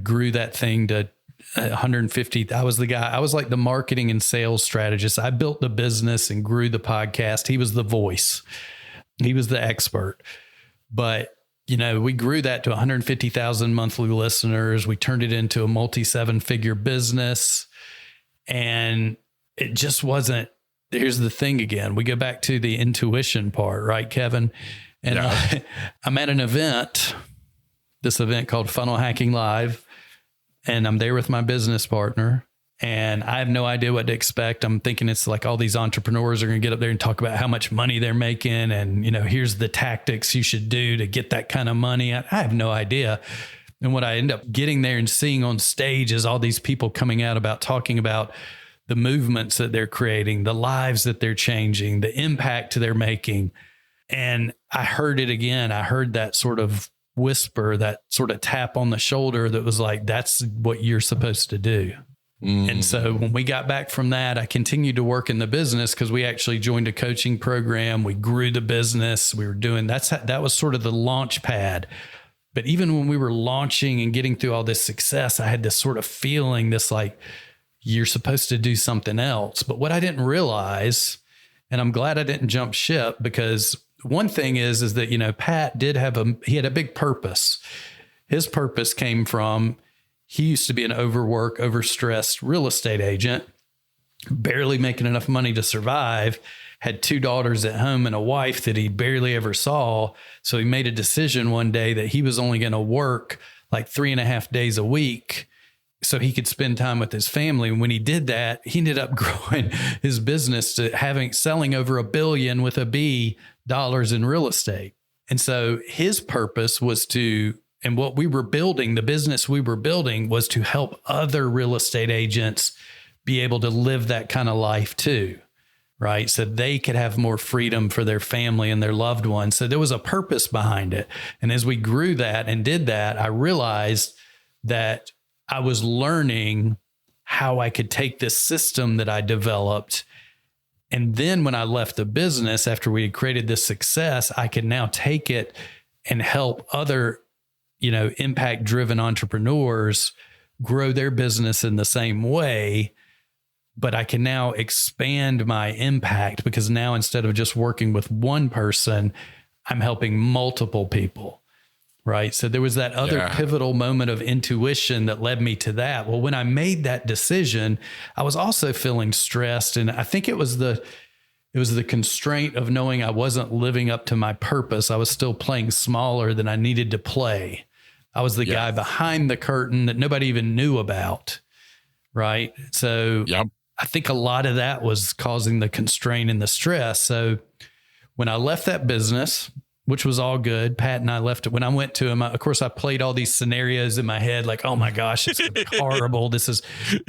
grew that thing to 150. I was like the marketing and sales strategist. I built the business and grew the podcast. He was the voice. He was the expert, but we grew that to 150,000 monthly listeners. We turned it into a multi-7-figure business, and it just wasn't. Here's the thing again. We go back to the intuition part, right, Kevin? And yeah. I'm at an event, this event called Funnel Hacking Live, and I'm there with my business partner, and I have no idea what to expect. I'm thinking it's like all these entrepreneurs are going to get up there and talk about how much money they're making. And, here's the tactics you should do to get that kind of money. I have no idea. And what I end up getting there and seeing on stage is all these people coming out talking about the movements that they're creating, the lives that they're changing, the impact they're making. And I heard it again. I heard that sort of whisper, that sort of tap on the shoulder that was like, that's what you're supposed to do. And so when we got back from that, I continued to work in the business because we actually joined a coaching program. We grew the business. We were doing, that was sort of the launch pad But even when we were launching and getting through all this success, I had this sort of feeling, this like, you're supposed to do something else. But what I didn't realize, and I'm glad I didn't jump ship, because one thing is that, you know, Pat he had a big purpose. His purpose came from, he used to be an overworked, overstressed real estate agent, barely making enough money to survive, had 2 daughters at home and a wife that he barely ever saw. So he made a decision one day that he was only going to work like 3.5 days a week so he could spend time with his family. And when he did that, he ended up growing his business to selling over $1 billion with a B dollars in real estate. And so his purpose was and what we were building, the business we were building, was to help other real estate agents be able to live that kind of life too, right? So they could have more freedom for their family and their loved ones. So there was a purpose behind it. And as we grew that and did that, I realized that I was learning how I could take this system that I developed. And then when I left the business, after we had created this success, I could now take it and help other, you know, impact-driven entrepreneurs grow their business in the same way. But I can now expand my impact, because now instead of just working with one person, I'm helping multiple people, right? So there was that other pivotal moment of intuition that led me to that. Well, when I made that decision, I was also feeling stressed. And I think it was the constraint of knowing I wasn't living up to my purpose. I was still playing smaller than I needed to play. I was the guy behind the curtain that nobody even knew about, right? So I think a lot of that was causing the constraint and the stress. So when I left that business, which was all good, Pat and I left it. When I went to him, of course, I played all these scenarios in my head, like, oh my gosh, it's going to be horrible. The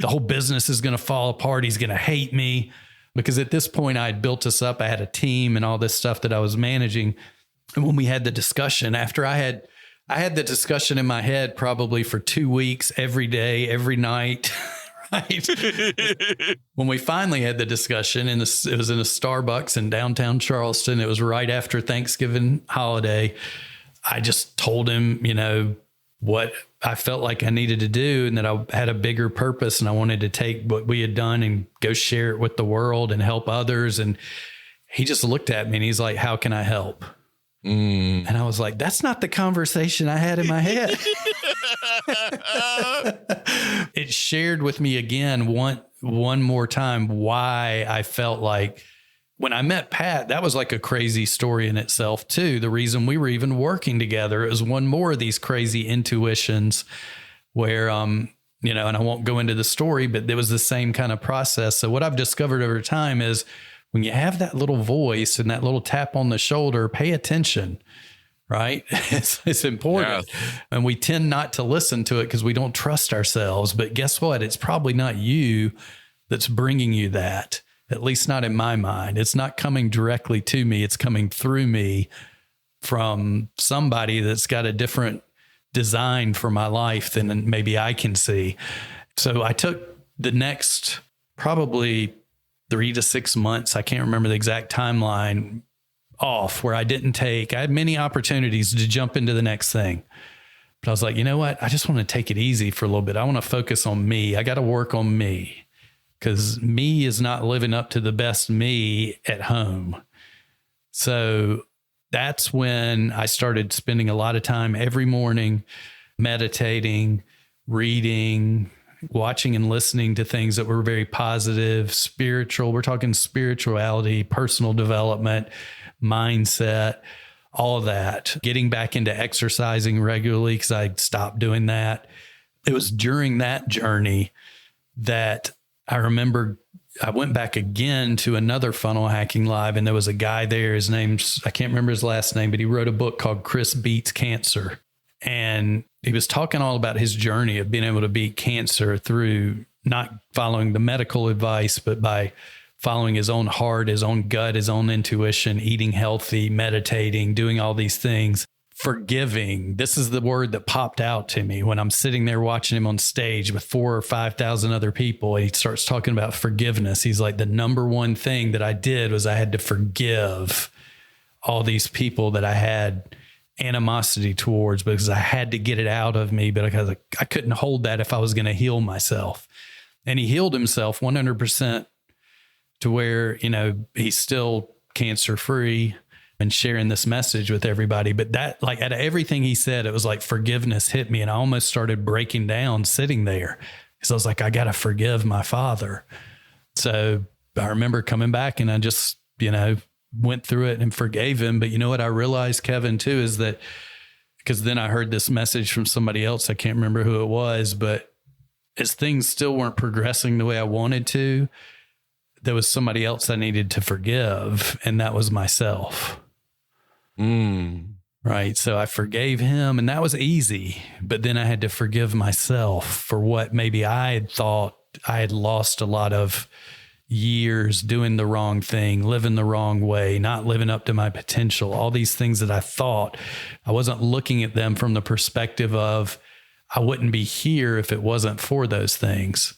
whole business is going to fall apart. He's going to hate me. Because at this point I had built us up. I had a team and all this stuff that I was managing. And when we had the discussion, after I had the discussion in my head probably for 2 weeks, every day, every night, right? When we finally had the discussion, it was in a Starbucks in downtown Charleston. It was right after Thanksgiving holiday. I just told him, you know, what I felt like I needed to do, and that I had a bigger purpose, and I wanted to take what we had done and go share it with the world and help others. And he just looked at me and he's like, how can I help? And I was like, that's not the conversation I had in my head. It shared with me again, one more time, why I felt like when I met Pat, that was like a crazy story in itself too. The reason we were even working together is one more of these crazy intuitions where, you know, and I won't go into the story, but there was the same kind of process. So what I've discovered over time is when you have that little voice and that little tap on the shoulder, pay attention, right? It's important. Yes. And we tend not to listen to it because we don't trust ourselves. But guess what? It's probably not you that's bringing you that. At least not in my mind. It's not coming directly to me. It's coming through me from somebody that's got a different design for my life than maybe I can see. So I took the next probably 3 to 6 months, I can't remember the exact timeline, off, where I had many opportunities to jump into the next thing. But I was like, you know what? I just want to take it easy for a little bit. I want to focus on me. I got to work on me. Because me is not living up to the best me at home. So that's when I started spending a lot of time every morning meditating, reading, watching and listening to things that were very positive, spiritual. We're talking spirituality, personal development, mindset, all of that. Getting back into exercising regularly because I stopped doing that. It was during that journey that I remember I went back again to another funnel hacking live, and there was a guy there. His name's, I can't remember his last name, but he wrote a book called Chris Beats Cancer. And he was talking all about his journey of being able to beat cancer through not following the medical advice, but by following his own heart, his own gut, his own intuition, eating healthy, meditating, doing all these things. Forgiving. This is the word that popped out to me when I'm sitting there watching him on stage with 4,000 or 5,000 other people. And he starts talking about forgiveness. He's like, the number one thing that I did was I had to forgive all these people that I had animosity towards, because I had to get it out of me, but I couldn't hold that if I was going to heal myself. And he healed himself 100% to where, he's still cancer free and sharing this message with everybody. But that, like, out of everything he said, it was like forgiveness hit me, and I almost started breaking down sitting there, because I was like, I got to forgive my father. So I remember coming back, and I just, went through it and forgave him. But you know what I realized, Kevin, too, is that, because then I heard this message from somebody else, I can't remember who it was, but as things still weren't progressing the way I wanted to, there was somebody else I needed to forgive, and that was myself. Right. So I forgave him, and that was easy, but then I had to forgive myself for what maybe I had thought I had lost a lot of years doing the wrong thing, living the wrong way, not living up to my potential, all these things that I thought. I wasn't looking at them from the perspective of I wouldn't be here if it wasn't for those things.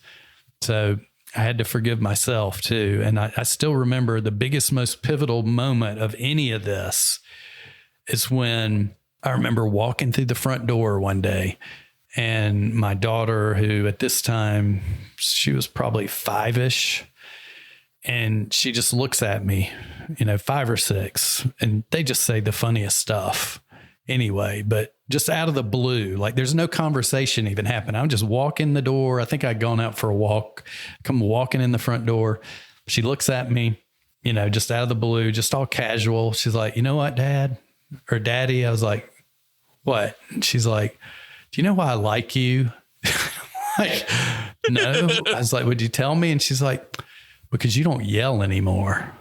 So I had to forgive myself too. And I still remember the biggest, most pivotal moment of any of this is when I remember walking through the front door one day, and my daughter, who at this time, she was probably 5-ish, and she just looks at me, 5 or 6, and they just say the funniest stuff anyway, but just out of the blue, like there's no conversation even happening. I'm just walking the door. I think I'd gone out for a walk, come walking in the front door. She looks at me, just out of the blue, just all casual. She's like, "You know what, Dad or Daddy?" I was like, "What?" And she's like, "Do you know why I like you?" Like, no. I was like, "Would you tell me?" And she's like, "Because you don't yell anymore."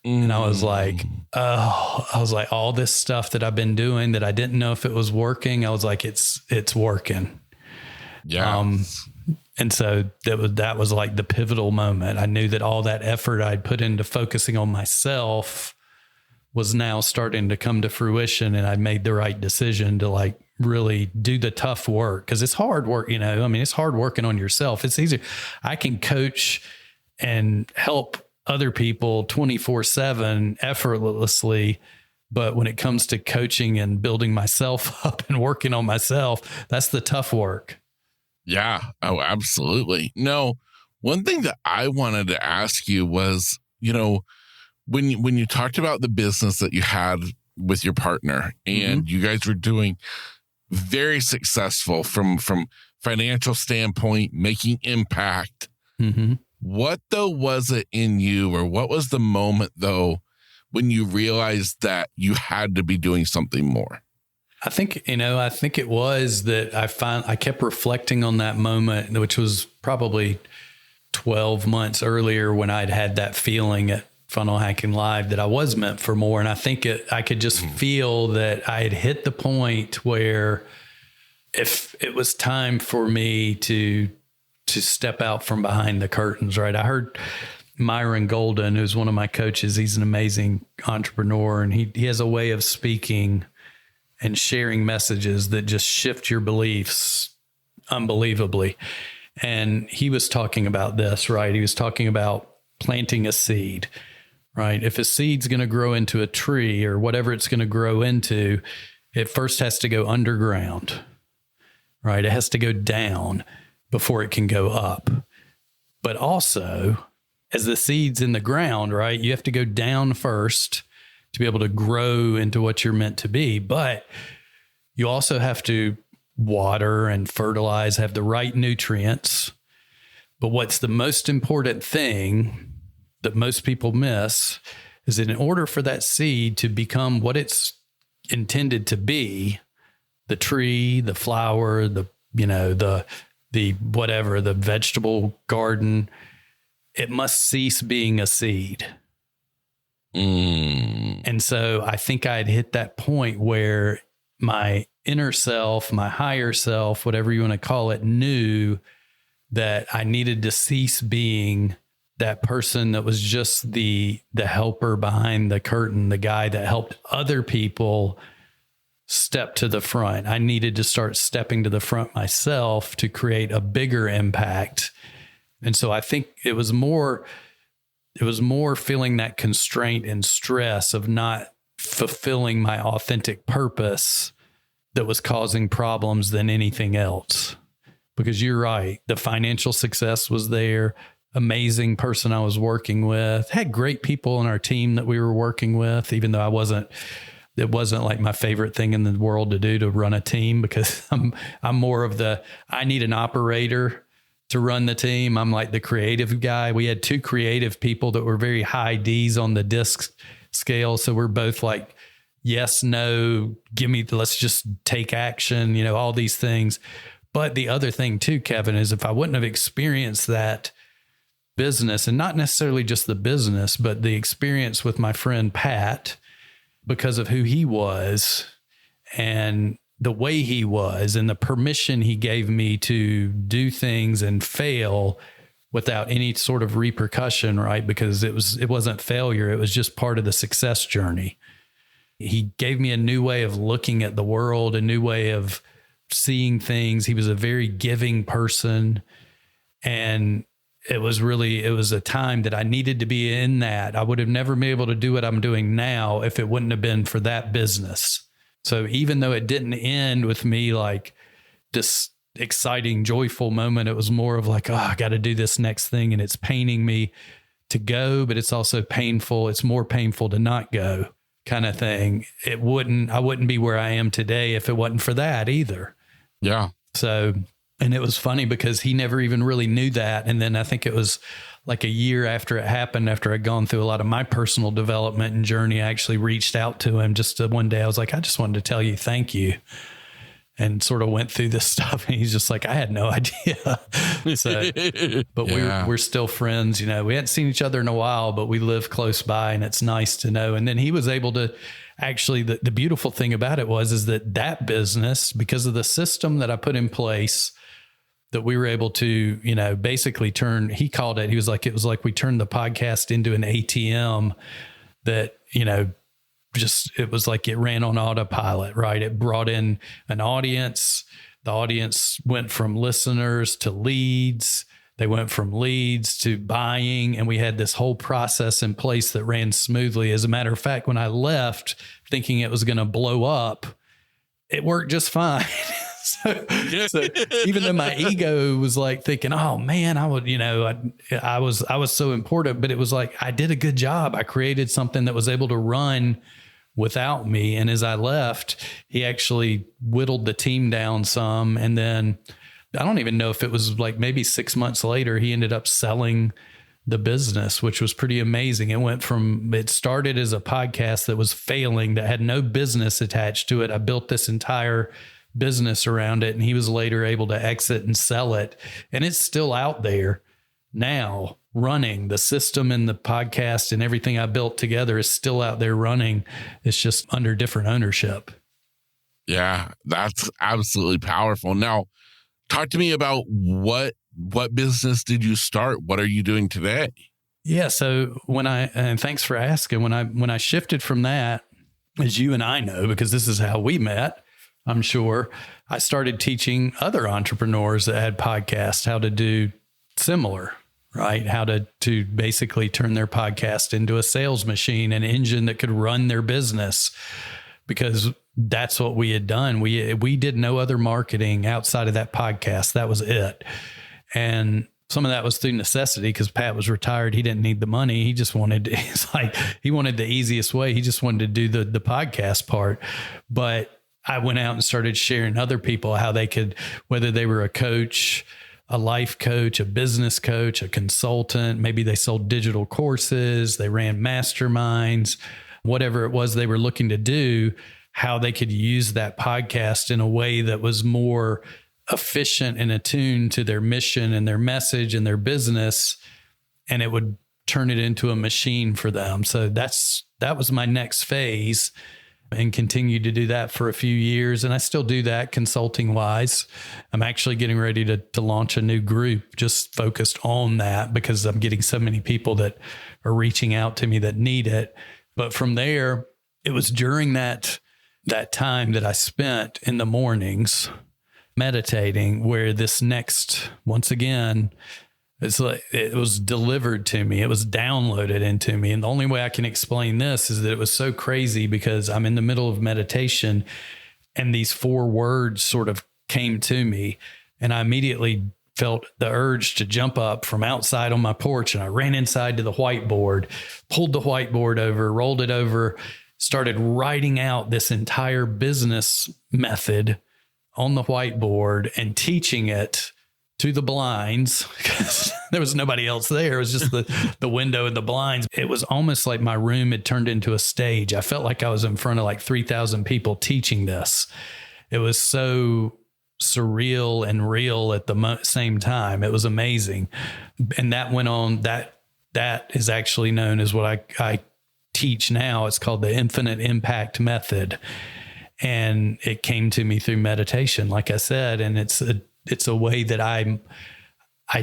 And I was like, all this stuff that I've been doing that I didn't know if it was working. I was like, it's working. Yeah. And so that was like the pivotal moment. I knew that all that effort I'd put into focusing on myself was now starting to come to fruition. And I made the right decision to like really do the tough work, because it's hard work, it's hard working on yourself. It's easier. I can coach and help other people 24/7 effortlessly. But when it comes to coaching and building myself up and working on myself, that's the tough work. Yeah. Oh, absolutely. No, one thing that I wanted to ask you was, when you talked about the business that you had with your partner, and you guys were doing very successful from financial standpoint, making impact. What though was it in you, or what was the moment though when you realized that you had to be doing something more? I think it was that I kept reflecting on that moment, which was probably 12 months earlier, when I'd had that feeling at Funnel Hacking Live that I was meant for more. And I think I could just feel that I had hit the point where if it was time for me to step out from behind the curtains, right? I heard Myron Golden, who's one of my coaches. He's an amazing entrepreneur, and he has a way of speaking and sharing messages that just shift your beliefs unbelievably. And he was talking about this, right? He was talking about planting a seed, right? If a seed's going to grow into a tree or whatever it's going to grow into, it first has to go underground, right? It has to go down before it can go up. But also, as the seed's in the ground, right, you have to go down first to be able to grow into what you're meant to be. But you also have to water and fertilize, have the right nutrients. But what's the most important thing that most people miss is that in order for that seed to become what it's intended to be, the tree, the flower, the whatever, the vegetable garden, it must cease being a seed. And so I think I'd hit that point where my inner self, my higher self, whatever you want to call it, knew that I needed to cease being that person that was just the helper behind the curtain, the guy that helped other people step to the front. I needed to start stepping to the front myself to create a bigger impact. And so I think it was more feeling that constraint and stress of not fulfilling my authentic purpose that was causing problems than anything else. Because you're right, the financial success was there. Amazing person I was working with, had great people on our team that we were working with, even though it wasn't like my favorite thing in the world to do, to run a team, because I'm more of I need an operator to run the team. I'm like the creative guy. We had 2 creative people that were very high D's on the disc scale. So we're both like, yes, no, let's just take action, all these things. But the other thing too, Kevin, is if I wouldn't have experienced that business, and not necessarily just the business, but the experience with my friend Pat, because of who he was and the way he was and the permission he gave me to do things and fail without any sort of repercussion, right? Because it wasn't failure. It was just part of the success journey. He gave me a new way of looking at the world, a new way of seeing things. He was a very giving person. And it was a time that I needed to be in that. I would have never been able to do what I'm doing now if it wouldn't have been for that business. So even though it didn't end with me like this exciting, joyful moment, it was more of like, I got to do this next thing. And it's paining me to go, but it's also painful. It's more painful to not go, kind of thing. I wouldn't be where I am today if it wasn't for that either. Yeah. So, and it was funny because he never even really knew that. And then I think it was like a year after it happened, after I'd gone through a lot of my personal development and journey, I actually reached out to him one day. I was like, I just wanted to tell you, thank you. And sort of went through this stuff. And he's just like, I had no idea. So, but we're still friends. We hadn't seen each other in a while, but we live close by, and it's nice to know. And then he was able to actually, the beautiful thing about it is that business, because of the system that I put in place, that we were able to, basically he called it, it was like we turned the podcast into an ATM that, it was like it ran on autopilot, right? It brought in an audience. The audience went from listeners to leads. They went from leads to buying, and we had this whole process in place that ran smoothly. As a matter of fact, when I left thinking it was going to blow up, it worked just fine. So even though my ego was like thinking, oh man, I would, I was so important, but it was like, I did a good job. I created something that was able to run without me. And as I left, he actually whittled the team down some. And then I don't even know if it was like maybe 6 months later, he ended up selling the business, which was pretty amazing. It started as a podcast that was failing, that had no business attached to it. I built this entire business around it, and he was later able to exit and sell it. And it's still out there now running. The system and the podcast and everything I built together is still out there running. It's just under different ownership. Yeah, that's absolutely powerful. Now, talk to me about what business did you start? What are you doing today? Yeah. So and thanks for asking, when I shifted from that, as you and I know, because this is how we met, I'm sure, I started teaching other entrepreneurs that had podcasts how to do similar, right? How to basically turn their podcast into a sales machine, an engine that could run their business, because that's what we had done. We did no other marketing outside of that podcast. That was it. And some of that was through necessity, because Pat was retired. He didn't need the money. He just wanted, he wanted the easiest way. He just wanted to do the podcast part. But I went out and started sharing other people how they could, whether they were a coach, a life coach, a business coach, a consultant, maybe they sold digital courses, they ran masterminds, whatever it was they were looking to do, how they could use that podcast in a way that was more efficient and attuned to their mission and their message and their business, and it would turn it into a machine for them. So that was my next phase, and continued to do that for a few years. And I still do that consulting wise. I'm actually getting ready to launch a new group just focused on that, because I'm getting so many people that are reaching out to me that need it. But from there, it was during that time that I spent in the mornings meditating, where this next, once again, It's like it was delivered to me. It was downloaded into me. And the only way I can explain this is that it was so crazy because I'm in the middle of meditation and these 4 words sort of came to me. And I immediately felt the urge to jump up from outside on my porch. And I ran inside to the whiteboard, pulled the whiteboard over, rolled it over, started writing out this entire business method on the whiteboard and teaching it to the blinds because there was nobody else there. It was just the window and the blinds. It was almost like my room had turned into a stage. I felt like I was in front of like 3,000 people teaching this. It was so surreal and real at the same time. It was amazing. And that went on. That is actually known as what I teach now. It's called the infinite impact method. And it came to me through meditation, like I said, and it's a way that I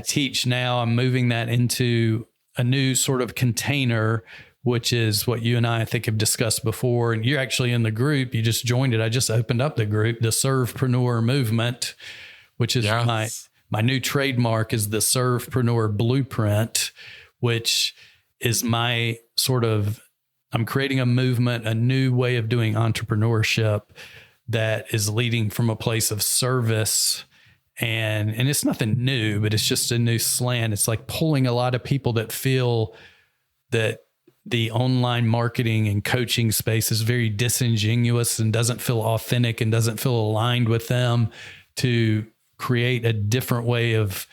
teach now. I'm moving that into a new sort of container, which is what you and I think have discussed before. And you're actually in the group. You just joined it. I just opened up the group, the Servepreneur Movement, which is my new trademark is the Servepreneur Blueprint, which is my sort of, I'm creating a movement, a new way of doing entrepreneurship that is leading from a place of service. And it's nothing new, but it's just a new slant. It's like pulling a lot of people that feel that the online marketing and coaching space is very disingenuous and doesn't feel authentic and doesn't feel aligned with them, to create a different way of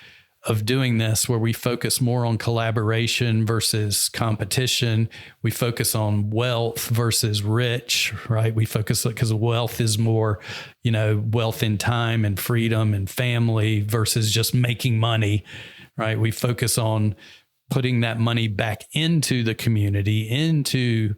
doing this, where we focus more on collaboration versus competition. We focus on wealth versus rich, right? We focus because wealth is more, wealth in time and freedom and family versus just making money, right? We focus on putting that money back into the community, into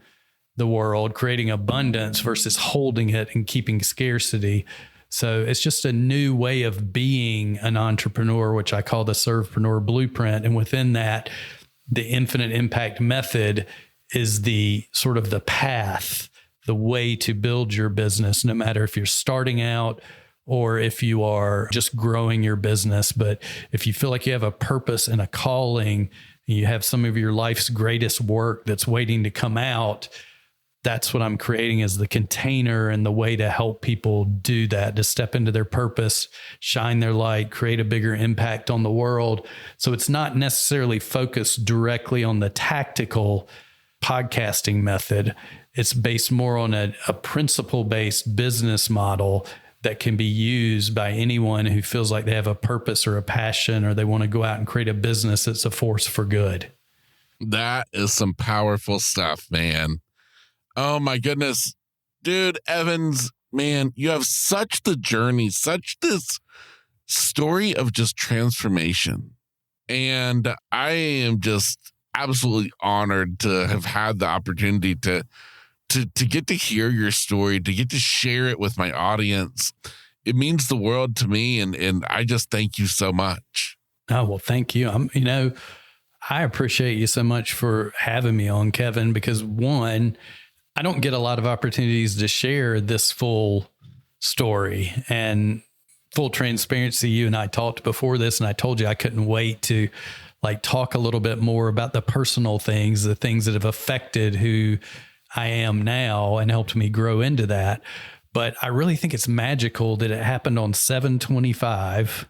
the world, creating abundance versus holding it and keeping scarcity. So it's just a new way of being an entrepreneur, which I call the Servepreneur Blueprint. And within that, the infinite impact method is the sort of the path, the way to build your business, no matter if you're starting out or if you are just growing your business. But if you feel like you have a purpose and a calling, and you have some of your life's greatest work that's waiting to come out, that's what I'm creating as the container and the way to help people do that, to step into their purpose, shine their light, create a bigger impact on the world. So it's not necessarily focused directly on the tactical podcasting method. It's based more on a principle-based business model that can be used by anyone who feels like they have a purpose or a passion, or they want to go out and create a business that's a force for good. That is some powerful stuff, man. Oh my goodness, dude, Evans, man, you have such the journey, such this story of just transformation. And I am just absolutely honored to have had the opportunity to get to hear your story, to get to share it with my audience. It means the world to me. And I just thank you so much. Oh, well, thank you. I appreciate you so much for having me on, Kevin, because one, I don't get a lot of opportunities to share this full story. And full transparency, you and I talked before this, and I told you I couldn't wait to talk a little bit more about the personal things, the things that have affected who I am now and helped me grow into that. But I really think it's magical that it happened on 7/25.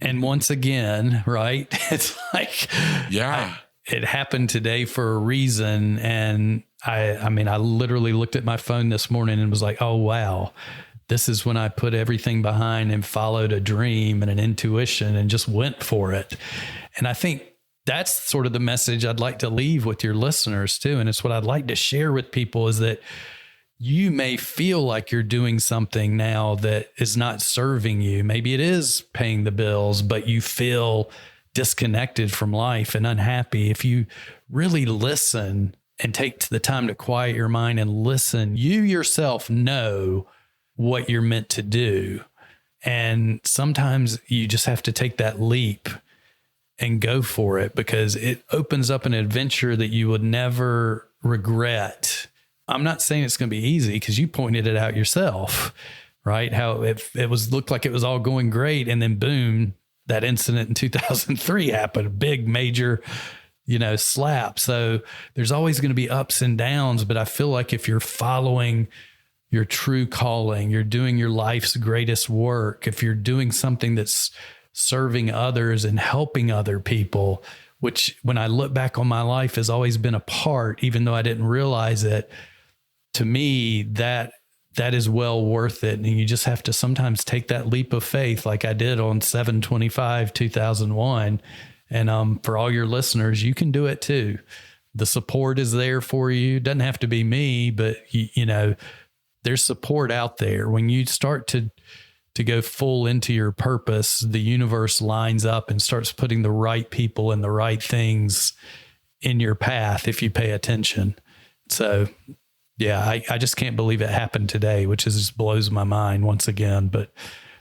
And once again, right? It's like, yeah, it happened today for a reason. And I mean, I literally looked at my phone this morning and was like, oh, wow, this is when I put everything behind and followed a dream and an intuition and just went for it. And I think that's sort of the message I'd like to leave with your listeners too. And it's what I'd like to share with people, is that you may feel like you're doing something now that is not serving you. Maybe it is paying the bills, but you feel disconnected from life and unhappy. If you really listen and take the time to quiet your mind and listen, you yourself know what you're meant to do. And sometimes you just have to take that leap and go for it, because it opens up an adventure that you would never regret. I'm not saying it's going to be easy, because you pointed it out yourself, right? How it looked like it was all going great, and then boom, that incident in 2003 happened, a big major, slap. So there's always going to be ups and downs, but I feel like if you're following your true calling, you're doing your life's greatest work, if you're doing something that's serving others and helping other people, which when I look back on my life has always been a part, even though I didn't realize it, to me, that is well worth it. And you just have to sometimes take that leap of faith like I did on 7/25/2001. And for all your listeners, you can do it too. The support is there for you. It doesn't have to be me, but there's support out there. When you start to go full into your purpose, the universe lines up and starts putting the right people and the right things in your path if you pay attention. So yeah, I just can't believe it happened today, which just blows my mind once again. But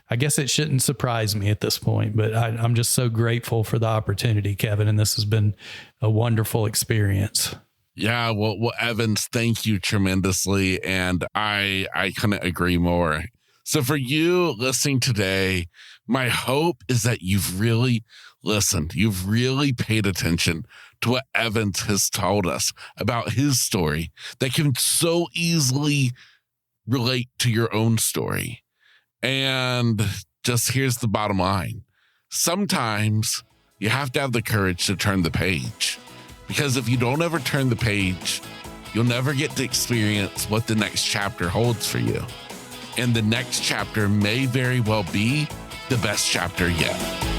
I guess it shouldn't surprise me at this point. But I'm just so grateful for the opportunity, Kevin. And this has been a wonderful experience. Yeah, well, Evans, thank you tremendously. And I couldn't agree more. So for you listening today, my hope is that you've really listened. You've really paid attention to what Evans has told us about his story that can so easily relate to your own story. And just here's the bottom line. Sometimes you have to have the courage to turn the page, because if you don't ever turn the page, you'll never get to experience what the next chapter holds for you. And the next chapter may very well be the best chapter yet.